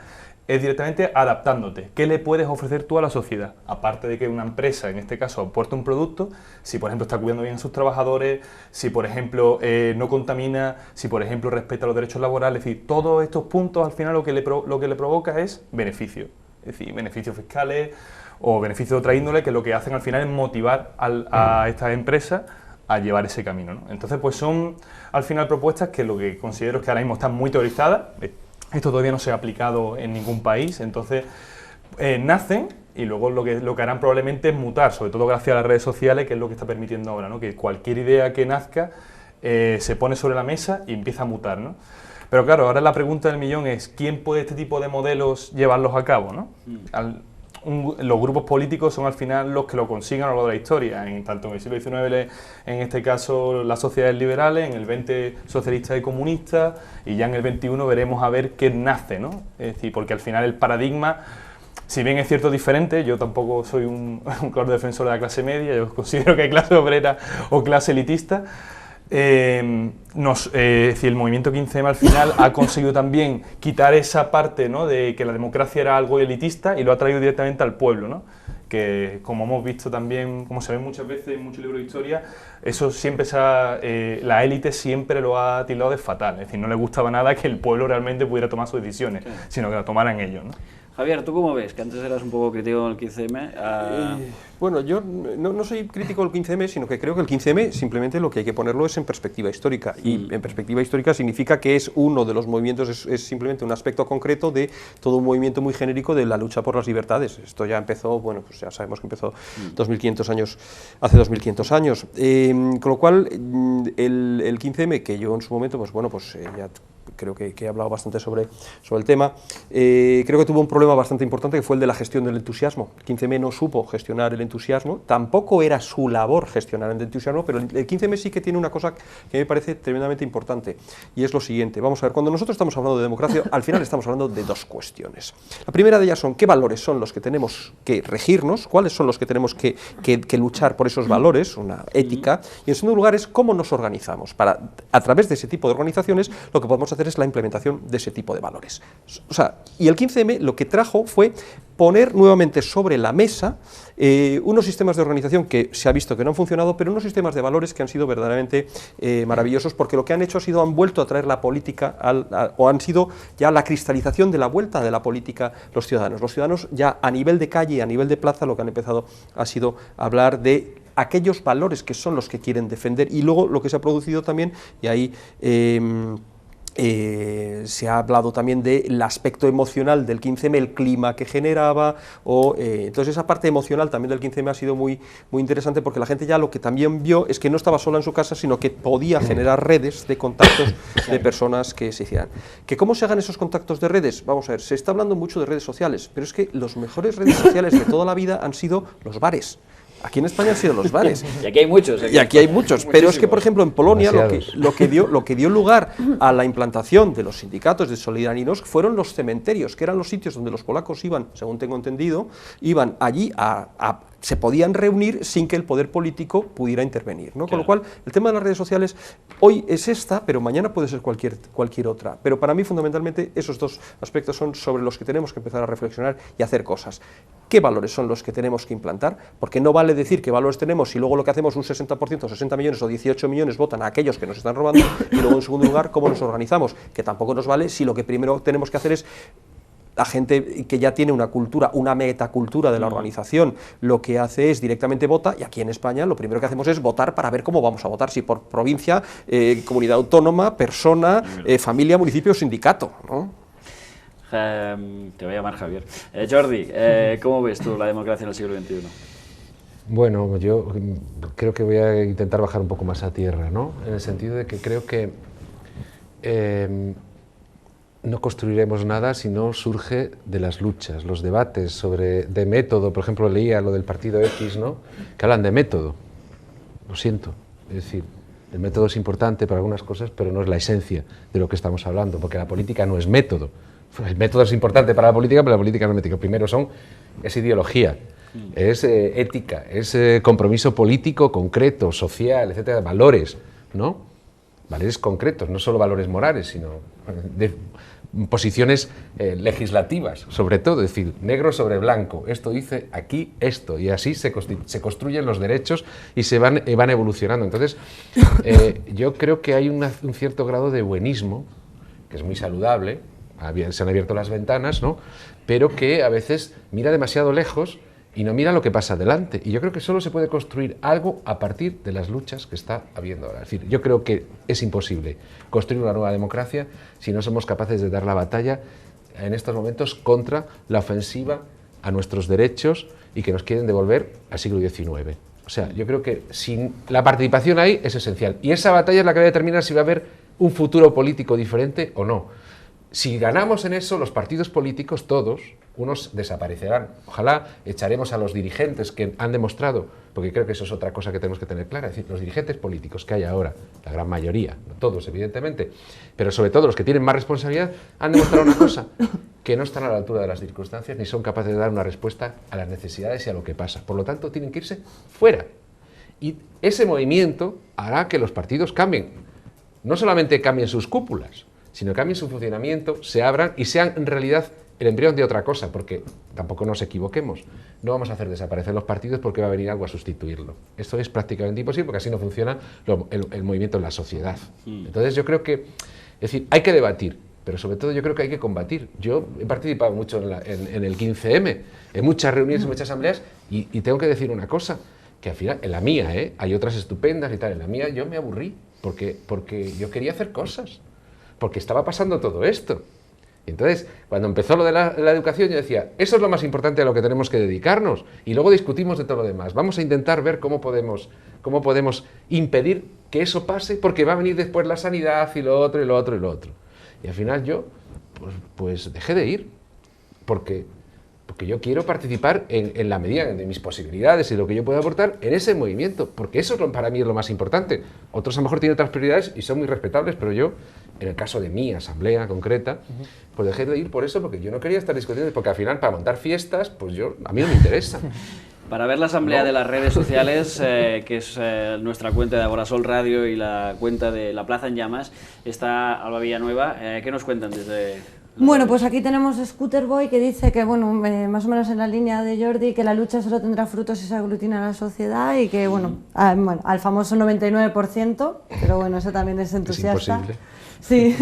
es directamente adaptándote. ¿Qué le puedes ofrecer tú a la sociedad? Aparte de que una empresa, en este caso, aporte un producto, si por ejemplo está cuidando bien a sus trabajadores, si por ejemplo no contamina, si por ejemplo respeta los derechos laborales, es decir, todos estos puntos al final lo que le provoca es beneficio. Es decir, beneficios fiscales o beneficios de otra índole, que lo que hacen al final es motivar a estas empresas a llevar ese camino, ¿no? Entonces, pues son al final propuestas que lo que considero es que ahora mismo están muy teorizadas. Esto todavía no se ha aplicado en ningún país, entonces nacen y luego lo que harán probablemente es mutar, sobre todo gracias a las redes sociales, que es lo que está permitiendo ahora, ¿no? Que cualquier idea que nazca se pone sobre la mesa y empieza a mutar, ¿no? Pero claro, ahora la pregunta del millón es ¿quién puede este tipo de modelos llevarlos a cabo, ¿no? Los grupos políticos son al final los que lo consigan a lo largo de la historia, tanto en el siglo XIX, en este caso las sociedades liberales, en el XX socialistas y comunistas, y ya en el XXI veremos a ver qué nace, ¿no? Es decir, porque al final el paradigma, si bien es cierto diferente, yo tampoco soy un claro defensor de la clase media, yo considero que hay clase obrera o clase elitista. Es decir, el movimiento 15M al final ha conseguido también quitar esa parte, ¿no? De que la democracia era algo elitista y lo ha traído directamente al pueblo, ¿no? Que como hemos visto también, como se ve muchas veces en muchos libros de historia, eso siempre la élite siempre lo ha tildado de fatal, es decir, no le gustaba nada que el pueblo realmente pudiera tomar sus decisiones, sino que la tomaran ellos, ¿no? Javier, ¿tú cómo ves? Que antes eras un poco crítico con el 15M. Bueno, yo no soy crítico del 15M, sino que creo que el 15M simplemente lo que hay que ponerlo es en perspectiva histórica. Y en perspectiva histórica significa que es uno de los movimientos, es simplemente un aspecto concreto de todo un movimiento muy genérico de la lucha por las libertades. Esto ya empezó, bueno, pues ya sabemos que empezó 2500 años, hace 2500 años. Con lo cual, el 15M, que yo en su momento, pues bueno, pues ya creo que he hablado bastante sobre el tema, creo que tuvo un problema bastante importante que fue el de la gestión del entusiasmo. El 15M no supo gestionar el entusiasmo, tampoco era su labor gestionar el entusiasmo, pero el 15M sí que tiene una cosa que me parece tremendamente importante, y es lo siguiente. Vamos a ver, cuando nosotros estamos hablando de democracia, al final estamos hablando de dos cuestiones. La primera de ellas son qué valores son los que tenemos que regirnos, cuáles son los que tenemos que luchar por esos valores, una ética, y en segundo lugar es cómo nos organizamos. Para, a través de ese tipo de organizaciones, lo que podemos hacer es la implementación de ese tipo de valores. O sea, y el 15M lo que trajo fue poner nuevamente sobre la mesa unos sistemas de organización que se ha visto que no han funcionado, pero unos sistemas de valores que han sido verdaderamente maravillosos, porque lo que han hecho han vuelto a traer la política, o han sido ya la cristalización de la vuelta de la política los ciudadanos. Los ciudadanos ya a nivel de calle, a nivel de plaza, lo que han empezado ha sido hablar de aquellos valores que son los que quieren defender, y luego lo que se ha producido también, y ahí se ha hablado también del aspecto emocional del 15M, el clima que generaba, entonces esa parte emocional también del 15M ha sido muy interesante, porque la gente ya lo que también vio es que no estaba sola en su casa, sino que podía generar redes de contactos de personas que se hicieran. ¿Que cómo se hagan esos contactos de redes? Vamos a ver, se está hablando mucho de redes sociales, pero es que las mejores redes sociales de toda la vida han sido los bares. Aquí en España han sido los bares. Y aquí hay muchos. Y aquí hay muchos, pero es que, por ejemplo, en Polonia lo que dio lugar a la implantación de los sindicatos de Solidarność fueron los cementerios, que eran los sitios donde los polacos iban, según tengo entendido, iban allí se podían reunir sin que el poder político pudiera intervenir, ¿no? Claro. Con lo cual, el tema de las redes sociales hoy es esta, pero mañana puede ser cualquier otra. Pero para mí, fundamentalmente, esos dos aspectos son sobre los que tenemos que empezar a reflexionar y hacer cosas. ¿Qué valores son los que tenemos que implantar? Porque no vale decir qué valores tenemos si luego lo que hacemos un 60%, 60 millones o 18 millones votan a aquellos que nos están robando, y luego, en segundo lugar, cómo nos organizamos, que tampoco nos vale si lo que primero tenemos que hacer es la gente que ya tiene una cultura, una metacultura de la organización, lo que hace es directamente vota, y aquí en España lo primero que hacemos es votar para ver cómo vamos a votar, si por provincia, comunidad autónoma, persona, familia, municipio o sindicato, ¿no? Te voy a llamar Javier. Jordi, ¿cómo ves tú la democracia en el siglo XXI? Bueno, yo creo que voy a intentar bajar un poco más a tierra, ¿no? En el sentido de que creo que no construiremos nada si no surge de las luchas, los debates de método. Por ejemplo, leía lo del partido X, ¿no? Que hablan de método. Lo siento. Es decir, el método es importante para algunas cosas, pero no es la esencia de lo que estamos hablando, porque la política no es método. El método es importante para la política, pero la política no es método. Primero es ideología, es ética, es compromiso político concreto, social, etcétera, valores, ¿no? Valores concretos, no solo valores morales, sino de posiciones legislativas, sobre todo, es decir, negro sobre blanco, esto dice aquí esto, y así se construyen los derechos y van evolucionando. Entonces, yo creo que hay un cierto grado de buenismo, que es muy saludable, se han abierto las ventanas, ¿no? Pero que a veces mira demasiado lejos y no mira lo que pasa adelante. Y yo creo que solo se puede construir algo a partir de las luchas que está habiendo ahora. Es decir, yo creo que es imposible construir una nueva democracia si no somos capaces de dar la batalla en estos momentos contra la ofensiva a nuestros derechos y que nos quieren devolver al siglo XIX. O sea, yo creo que sin la participación ahí es esencial. Y esa batalla es la que va a determinar si va a haber un futuro político diferente o no. Si ganamos en eso, los partidos políticos, todos, unos desaparecerán. Ojalá echaremos a los dirigentes que han demostrado, porque creo que eso es otra cosa que tenemos que tener clara, es decir, los dirigentes políticos que hay ahora, la gran mayoría, no todos evidentemente, pero sobre todo los que tienen más responsabilidad, han demostrado una cosa, que no están a la altura de las circunstancias ni son capaces de dar una respuesta a las necesidades y a lo que pasa. Por lo tanto, tienen que irse fuera. Y ese movimiento hará que los partidos cambien. No solamente cambien sus cúpulas, sino que cambien su funcionamiento, se abran y sean en realidad el embrión de otra cosa, porque tampoco nos equivoquemos. No vamos a hacer desaparecer los partidos porque va a venir algo a sustituirlo. Esto es prácticamente imposible porque así no funciona el movimiento en la sociedad. Entonces yo creo que, es decir, hay que debatir, pero sobre todo yo creo que hay que combatir. Yo he participado mucho en el 15M, en muchas reuniones, en muchas asambleas, y tengo que decir una cosa, que al final, en la mía, hay otras estupendas y tal, en la mía yo me aburrí, porque yo quería hacer cosas, porque estaba pasando todo esto. Y entonces, cuando empezó lo de la educación, yo decía, eso es lo más importante a lo que tenemos que dedicarnos, y luego discutimos de todo lo demás. Vamos a intentar ver cómo podemos impedir que eso pase, porque va a venir después la sanidad y lo otro, y lo otro, y lo otro. Y al final yo, pues dejé de ir, porque yo quiero participar en la medida de mis posibilidades y lo que yo pueda aportar en ese movimiento, porque eso para mí es lo más importante. Otros a lo mejor tienen otras prioridades y son muy respetables, pero yo, en el caso de mi asamblea concreta, pues dejé de ir por eso, porque yo no quería estar discutiendo, porque al final para montar fiestas, pues a mí no me interesa. Para ver la asamblea de las redes sociales, que es nuestra cuenta de Agorasol Radio y la cuenta de La Plaza en Llamas, está Alba Villanueva. ¿Qué nos cuentan desde...? Bueno, pues aquí tenemos Scooter Boy, que dice que, bueno, más o menos en la línea de Jordi, que la lucha solo tendrá frutos si se aglutina la sociedad y que, bueno, al famoso 99%, pero bueno, eso también es entusiasta. Es imposible. Sí.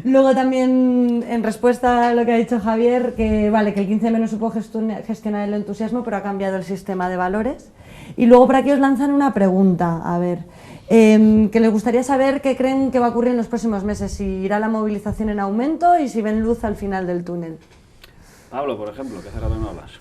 Luego también, en respuesta a lo que ha dicho Javier, que vale, que el 15M no supo gestionar el entusiasmo, pero ha cambiado el sistema de valores. Y luego por aquí os lanzan una pregunta, a ver, que les gustaría saber qué creen que va a ocurrir en los próximos meses, si irá la movilización en aumento y si ven luz al final del túnel. Pablo, por ejemplo, que hace rato no hablas.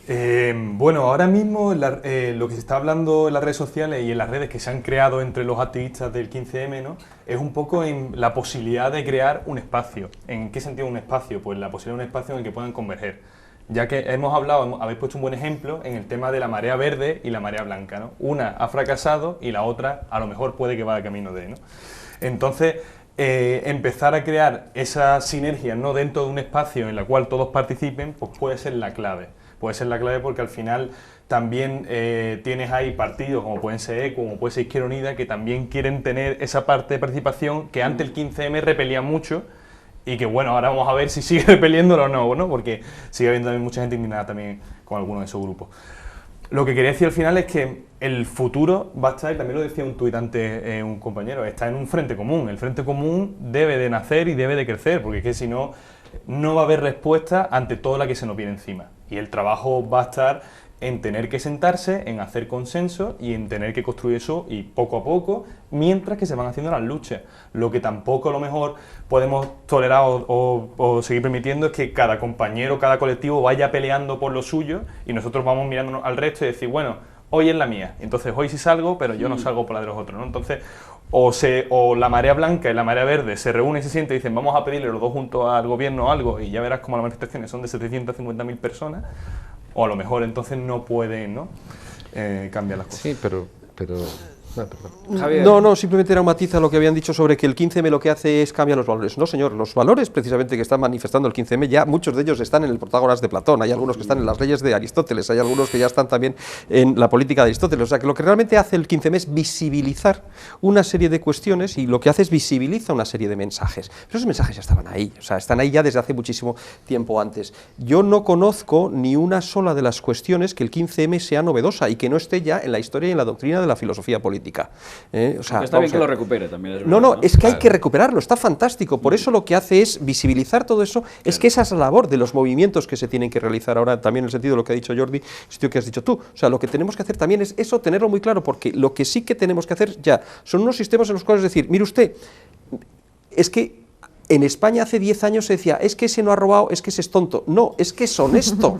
Bueno, ahora mismo lo que se está hablando en las redes sociales y en las redes que se han creado entre los activistas del 15M, ¿no?, es un poco en la posibilidad de crear un espacio. ¿En qué sentido un espacio? Pues la posibilidad de un espacio en el que puedan converger. Ya que hemos hablado, habéis puesto un buen ejemplo en el tema de la marea verde y la marea blanca, ¿no? Una ha fracasado y la otra a lo mejor puede que vaya de camino de, ¿no? Entonces, empezar a crear esa sinergia, ¿no?, dentro de un espacio en el cual todos participen, pues puede ser la clave. Puede ser la clave porque al final también tienes ahí partidos como pueden ser ECO, como puede ser Izquierda Unida, que también quieren tener esa parte de participación que antes el 15M repelía mucho y que, bueno, ahora vamos a ver si sigue repeliéndolo o no, ¿no?, porque sigue habiendo también mucha gente indignada también con algunos de esos grupos. Lo que quería decir al final es que el futuro va a estar, y también lo decía un tuit antes un compañero, está en un frente común. El frente común debe de nacer y debe de crecer, porque es que si no, no va a haber respuesta ante toda la que se nos viene encima. Y el trabajo va a estar en tener que sentarse, en hacer consenso y en tener que construir eso y poco a poco, mientras que se van haciendo las luchas. Lo que tampoco a lo mejor podemos tolerar o seguir permitiendo es que cada compañero, cada colectivo vaya peleando por lo suyo y nosotros vamos mirándonos al resto y decir, bueno, hoy es la mía, entonces hoy sí salgo, pero yo no salgo por la de los otros, ¿no? Entonces, o la marea blanca y la marea verde se reúnen y se sienten y dicen, vamos a pedirle los dos juntos al gobierno algo y ya verás como las manifestaciones son de 750.000 personas, o a lo mejor entonces no pueden, ¿no?, cambiar las cosas. Sí, pero... No, perdón. Javier. No, simplemente era un matiz a lo que habían dicho sobre que el 15M lo que hace es cambiar los valores. No, señor, los valores precisamente que están manifestando el 15M, ya muchos de ellos están en el Protágoras de Platón, hay algunos que están en las leyes de Aristóteles, hay algunos que ya están también en la política de Aristóteles. O sea, que lo que realmente hace el 15M es visibilizar una serie de cuestiones y lo que hace es visibiliza una serie de mensajes. Pero esos mensajes ya estaban ahí, o sea, están ahí ya desde hace muchísimo tiempo antes. Yo no conozco ni una sola de las cuestiones que el 15M sea novedosa y que no esté ya en la historia y en la doctrina de la filosofía política. O sea, está bien que lo recupere también. Es verdad, no, es que hay que recuperarlo, está fantástico. Por eso lo que hace es visibilizar todo eso. Claro. Es que esa es la labor de los movimientos que se tienen que realizar ahora, también en el sentido de lo que ha dicho Jordi, sitio que has dicho tú. O sea, lo que tenemos que hacer también es eso, tenerlo muy claro, porque lo que sí que tenemos que hacer ya son unos sistemas en los cuales decir, mire usted, es que en España hace 10 años se decía, es que ese no ha robado, es que ese es tonto. No, es que es honesto.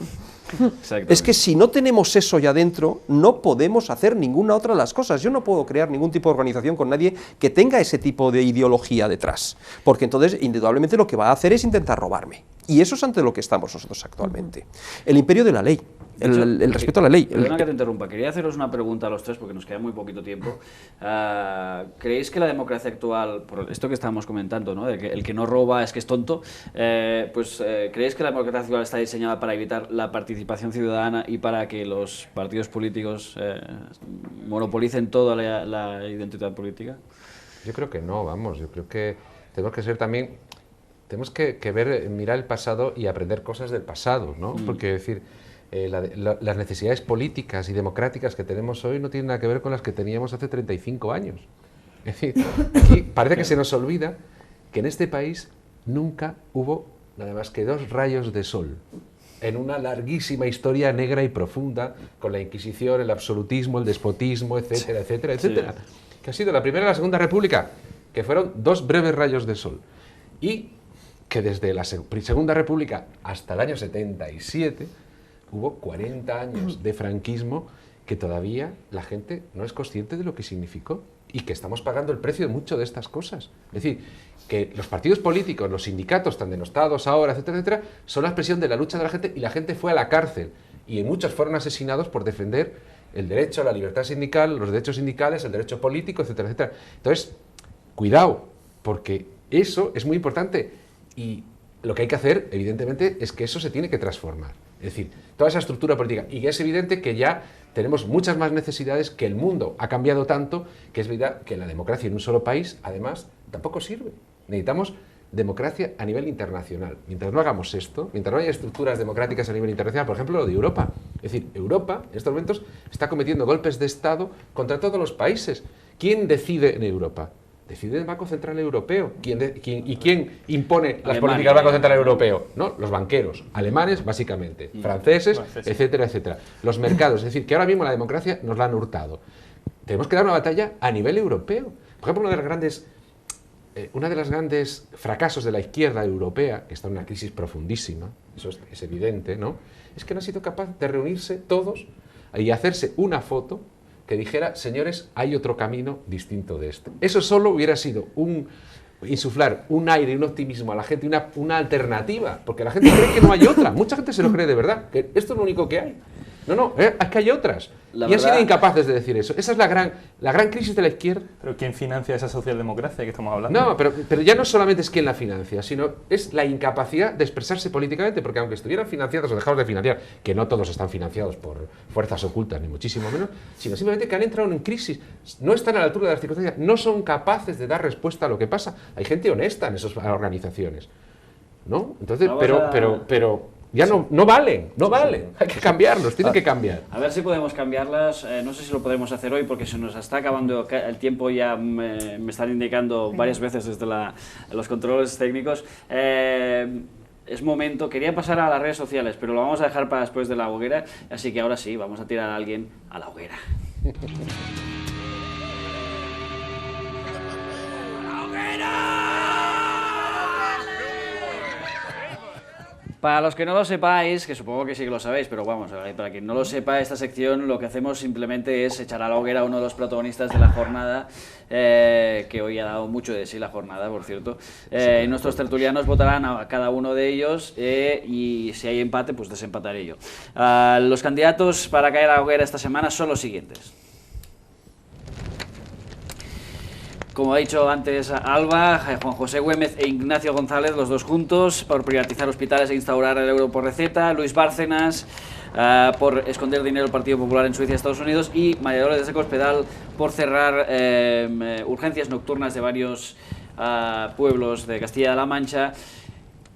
Es que si no tenemos eso ya dentro, no podemos hacer ninguna otra de las cosas. Yo no puedo crear ningún tipo de organización con nadie que tenga ese tipo de ideología detrás, porque entonces indudablemente lo que va a hacer es intentar robarme. Y eso es ante lo que estamos nosotros actualmente. El imperio de la ley. El respeto a la ley. Perdona que te interrumpa, quería haceros una pregunta a los tres porque nos queda muy poquito tiempo. ¿Creéis que la democracia actual, por esto que estábamos comentando, ¿no?, de que el que no roba es que es tonto, ¿creéis que la democracia actual está diseñada para evitar la participación ciudadana y para que los partidos políticos monopolicen toda la identidad política? Yo creo que no, vamos, yo creo que tenemos que ser también, tenemos que mirar el pasado y aprender cosas del pasado, ¿no? Porque decir, las necesidades políticas y democráticas que tenemos hoy no tienen nada que ver con las que teníamos hace 35 años. Es decir, aquí parece que se nos olvida que en este país nunca hubo nada más que 2 rayos de sol en una larguísima historia negra y profunda, con la Inquisición, el absolutismo, el despotismo, etcétera, etcétera, etcétera, que ha sido la Primera y la Segunda República, que fueron 2 breves rayos de sol, y que desde la Segunda República hasta el año 77 hubo 40 años de franquismo que todavía la gente no es consciente de lo que significó y que estamos pagando el precio de mucho de estas cosas. Es decir, que los partidos políticos, los sindicatos tan denostados ahora, etcétera, etcétera, son la expresión de la lucha de la gente, y la gente fue a la cárcel y muchos fueron asesinados por defender el derecho a la libertad sindical, los derechos sindicales, el derecho político, etcétera, etcétera. Entonces, cuidado, porque eso es muy importante, y lo que hay que hacer, evidentemente, es que eso se tiene que transformar. Es decir, toda esa estructura política. Y es evidente que ya tenemos muchas más necesidades, que el mundo ha cambiado tanto, que es verdad que la democracia en un solo país, además, tampoco sirve. Necesitamos democracia a nivel internacional. Mientras no hagamos esto, mientras no haya estructuras democráticas a nivel internacional, por ejemplo, lo de Europa. Es decir, Europa, en estos momentos, está cometiendo golpes de Estado contra todos los países. ¿Quién decide en Europa? Decide el Banco Central Europeo. ¿Y quién impone las políticas del Banco Central Europeo? ¿No? Los banqueros, alemanes básicamente, franceses, etcétera, etcétera. Los mercados, es decir, que ahora mismo la democracia nos la han hurtado. Tenemos que dar una batalla a nivel europeo. Por ejemplo, uno de los grandes fracasos de la izquierda europea, que está en una crisis profundísima, eso es evidente, ¿no?, es que no ha sido capaz de reunirse todos y hacerse una foto que dijera: señores, hay otro camino distinto de este. Eso solo hubiera sido insuflar un aire y un optimismo a la gente, una alternativa, porque la gente cree que no hay otra. Mucha gente se lo cree de verdad, que esto es lo único que hay. No, es que hay otras. Y han sido incapaces de decir eso. Esa es la gran crisis de la izquierda. ¿Pero quién financia esa socialdemocracia que estamos hablando? No, pero ya no solamente es quién la financia, sino es la incapacidad de expresarse políticamente, porque aunque estuvieran financiados o dejados de financiar, que no todos están financiados por fuerzas ocultas, ni muchísimo menos, sino simplemente que han entrado en crisis, no están a la altura de las circunstancias, no son capaces de dar respuesta a lo que pasa. Hay gente honesta en esas organizaciones, ¿no? Entonces, pero ya no valen, hay que cambiarlos, tienen que cambiar. A ver si podemos cambiarlas, no sé si lo podemos hacer hoy porque se nos está acabando el tiempo, ya me están indicando varias veces desde los controles técnicos. Es momento, quería pasar a las redes sociales, pero lo vamos a dejar para después de la hoguera, así que ahora sí, vamos a tirar a alguien a la hoguera. Para los que no lo sepáis, que supongo que sí que lo sabéis, pero vamos, para quien no lo sepa, esta sección lo que hacemos simplemente es echar a la hoguera a uno de los protagonistas de la jornada, que hoy ha dado mucho de sí la jornada, por cierto. Nuestros tertulianos votarán a cada uno de ellos y si hay empate, pues desempataré yo. Los candidatos para caer a la hoguera esta semana son los siguientes. Como ha dicho antes Alba, Juan José Güémez e Ignacio González, los dos juntos, por privatizar hospitales e instaurar el euro por receta. Luis Bárcenas, por esconder dinero del Partido Popular en Suiza y Estados Unidos. Y María Dolores de Cospedal, por cerrar urgencias nocturnas de varios pueblos de Castilla-La Mancha.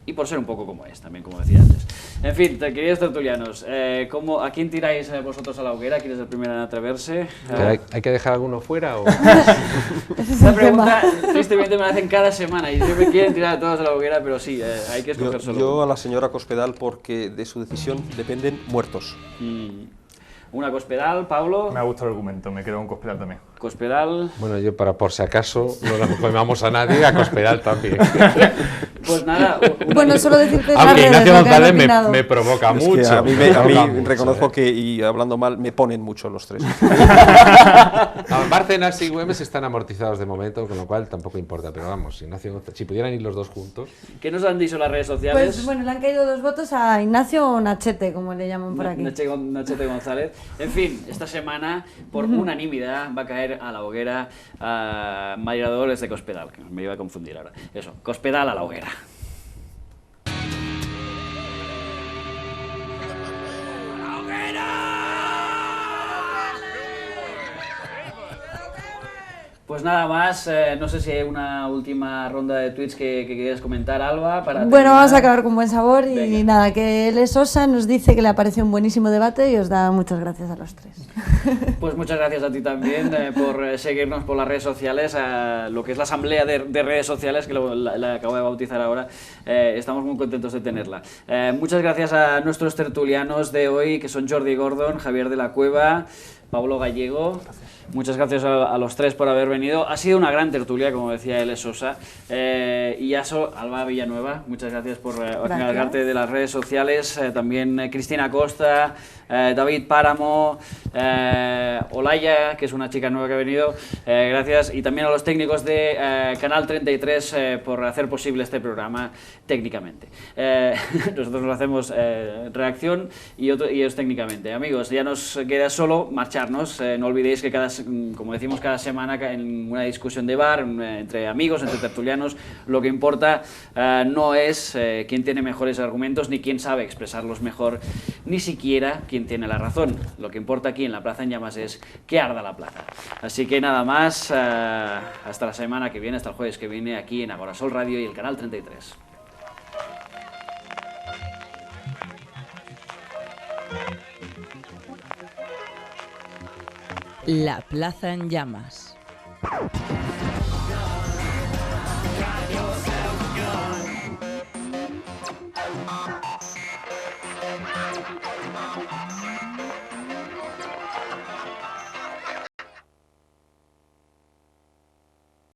Y por ser un poco como es, también, como decía antes. En fin, queridos tertulianos, ¿a quién tiráis vosotros a la hoguera? ¿Quién es el primero en atreverse? ¿Hay que dejar alguno fuera o...? Esta pregunta, tristemente, me la hacen cada semana y siempre quieren tirar a todos a la hoguera, pero sí, hay que escoger solo. Yo a la señora Cospedal, porque de su decisión dependen muertos. Una Cospedal, Pablo. Me ha gustado el argumento, me quedo con Cospedal también. Cospedal. Bueno, yo por si acaso no la recomendamos a nadie, a Cospedal también. Pues nada. Bueno, solo decirte aunque Ignacio González me provoca mucho. Que a mí reconozco que, y hablando mal, me ponen mucho los tres. Bárcenas y Güemes están amortizados de momento, con lo cual tampoco importa. Pero vamos, Ignacio, si pudieran ir los dos juntos. ¿Qué nos han dicho las redes sociales? Pues bueno, le han caído 2 votos a Ignacio o Nachete, como le llaman por aquí. Nachete González. En fin, esta semana, por unanimidad, va a caer a la hoguera a María Dolores de Cospedal, que me iba a confundir ahora. Eso, Cospedal a la hoguera. Pues nada más, no sé si hay una última ronda de tweets que quieras comentar, Alba. Para Bueno, terminar. vamos a acabar con buen sabor y Venga. nada, que L. Sosa nos dice que le pareció un buenísimo debate y os da muchas gracias a los tres. Pues muchas gracias a ti también por seguirnos por las redes sociales, lo que es la asamblea de redes sociales, que la acabo de bautizar ahora. Estamos muy contentos de tenerla. Muchas gracias a nuestros tertulianos de hoy, que son Jordi Gordon, Javier de la Cueva, Pablo Gallego. Muchas gracias a los tres por haber venido. Ha sido una gran tertulia, como decía L. Sosa. Y Yaso, Alba Villanueva, muchas gracias por encargarte de las redes sociales. También Cristina Costa, David Páramo, Olaya, que es una chica nueva que ha venido. Gracias. Y también a los técnicos de Canal 33 por hacer posible este programa técnicamente. Nosotros nos hacemos reacción y ellos técnicamente. Amigos, ya nos queda solo marcharnos. No olvidéis que como decimos cada semana, en una discusión de bar, entre amigos, entre tertulianos, lo que importa no es quién tiene mejores argumentos, ni quién sabe expresarlos mejor, ni siquiera quién tiene la razón. Lo que importa aquí en La Plaza en Llamas es que arda la plaza. Así que nada más, hasta la semana que viene, hasta el jueves que viene, aquí en Agorasol Radio y el Canal 33. La Plaza en Llamas.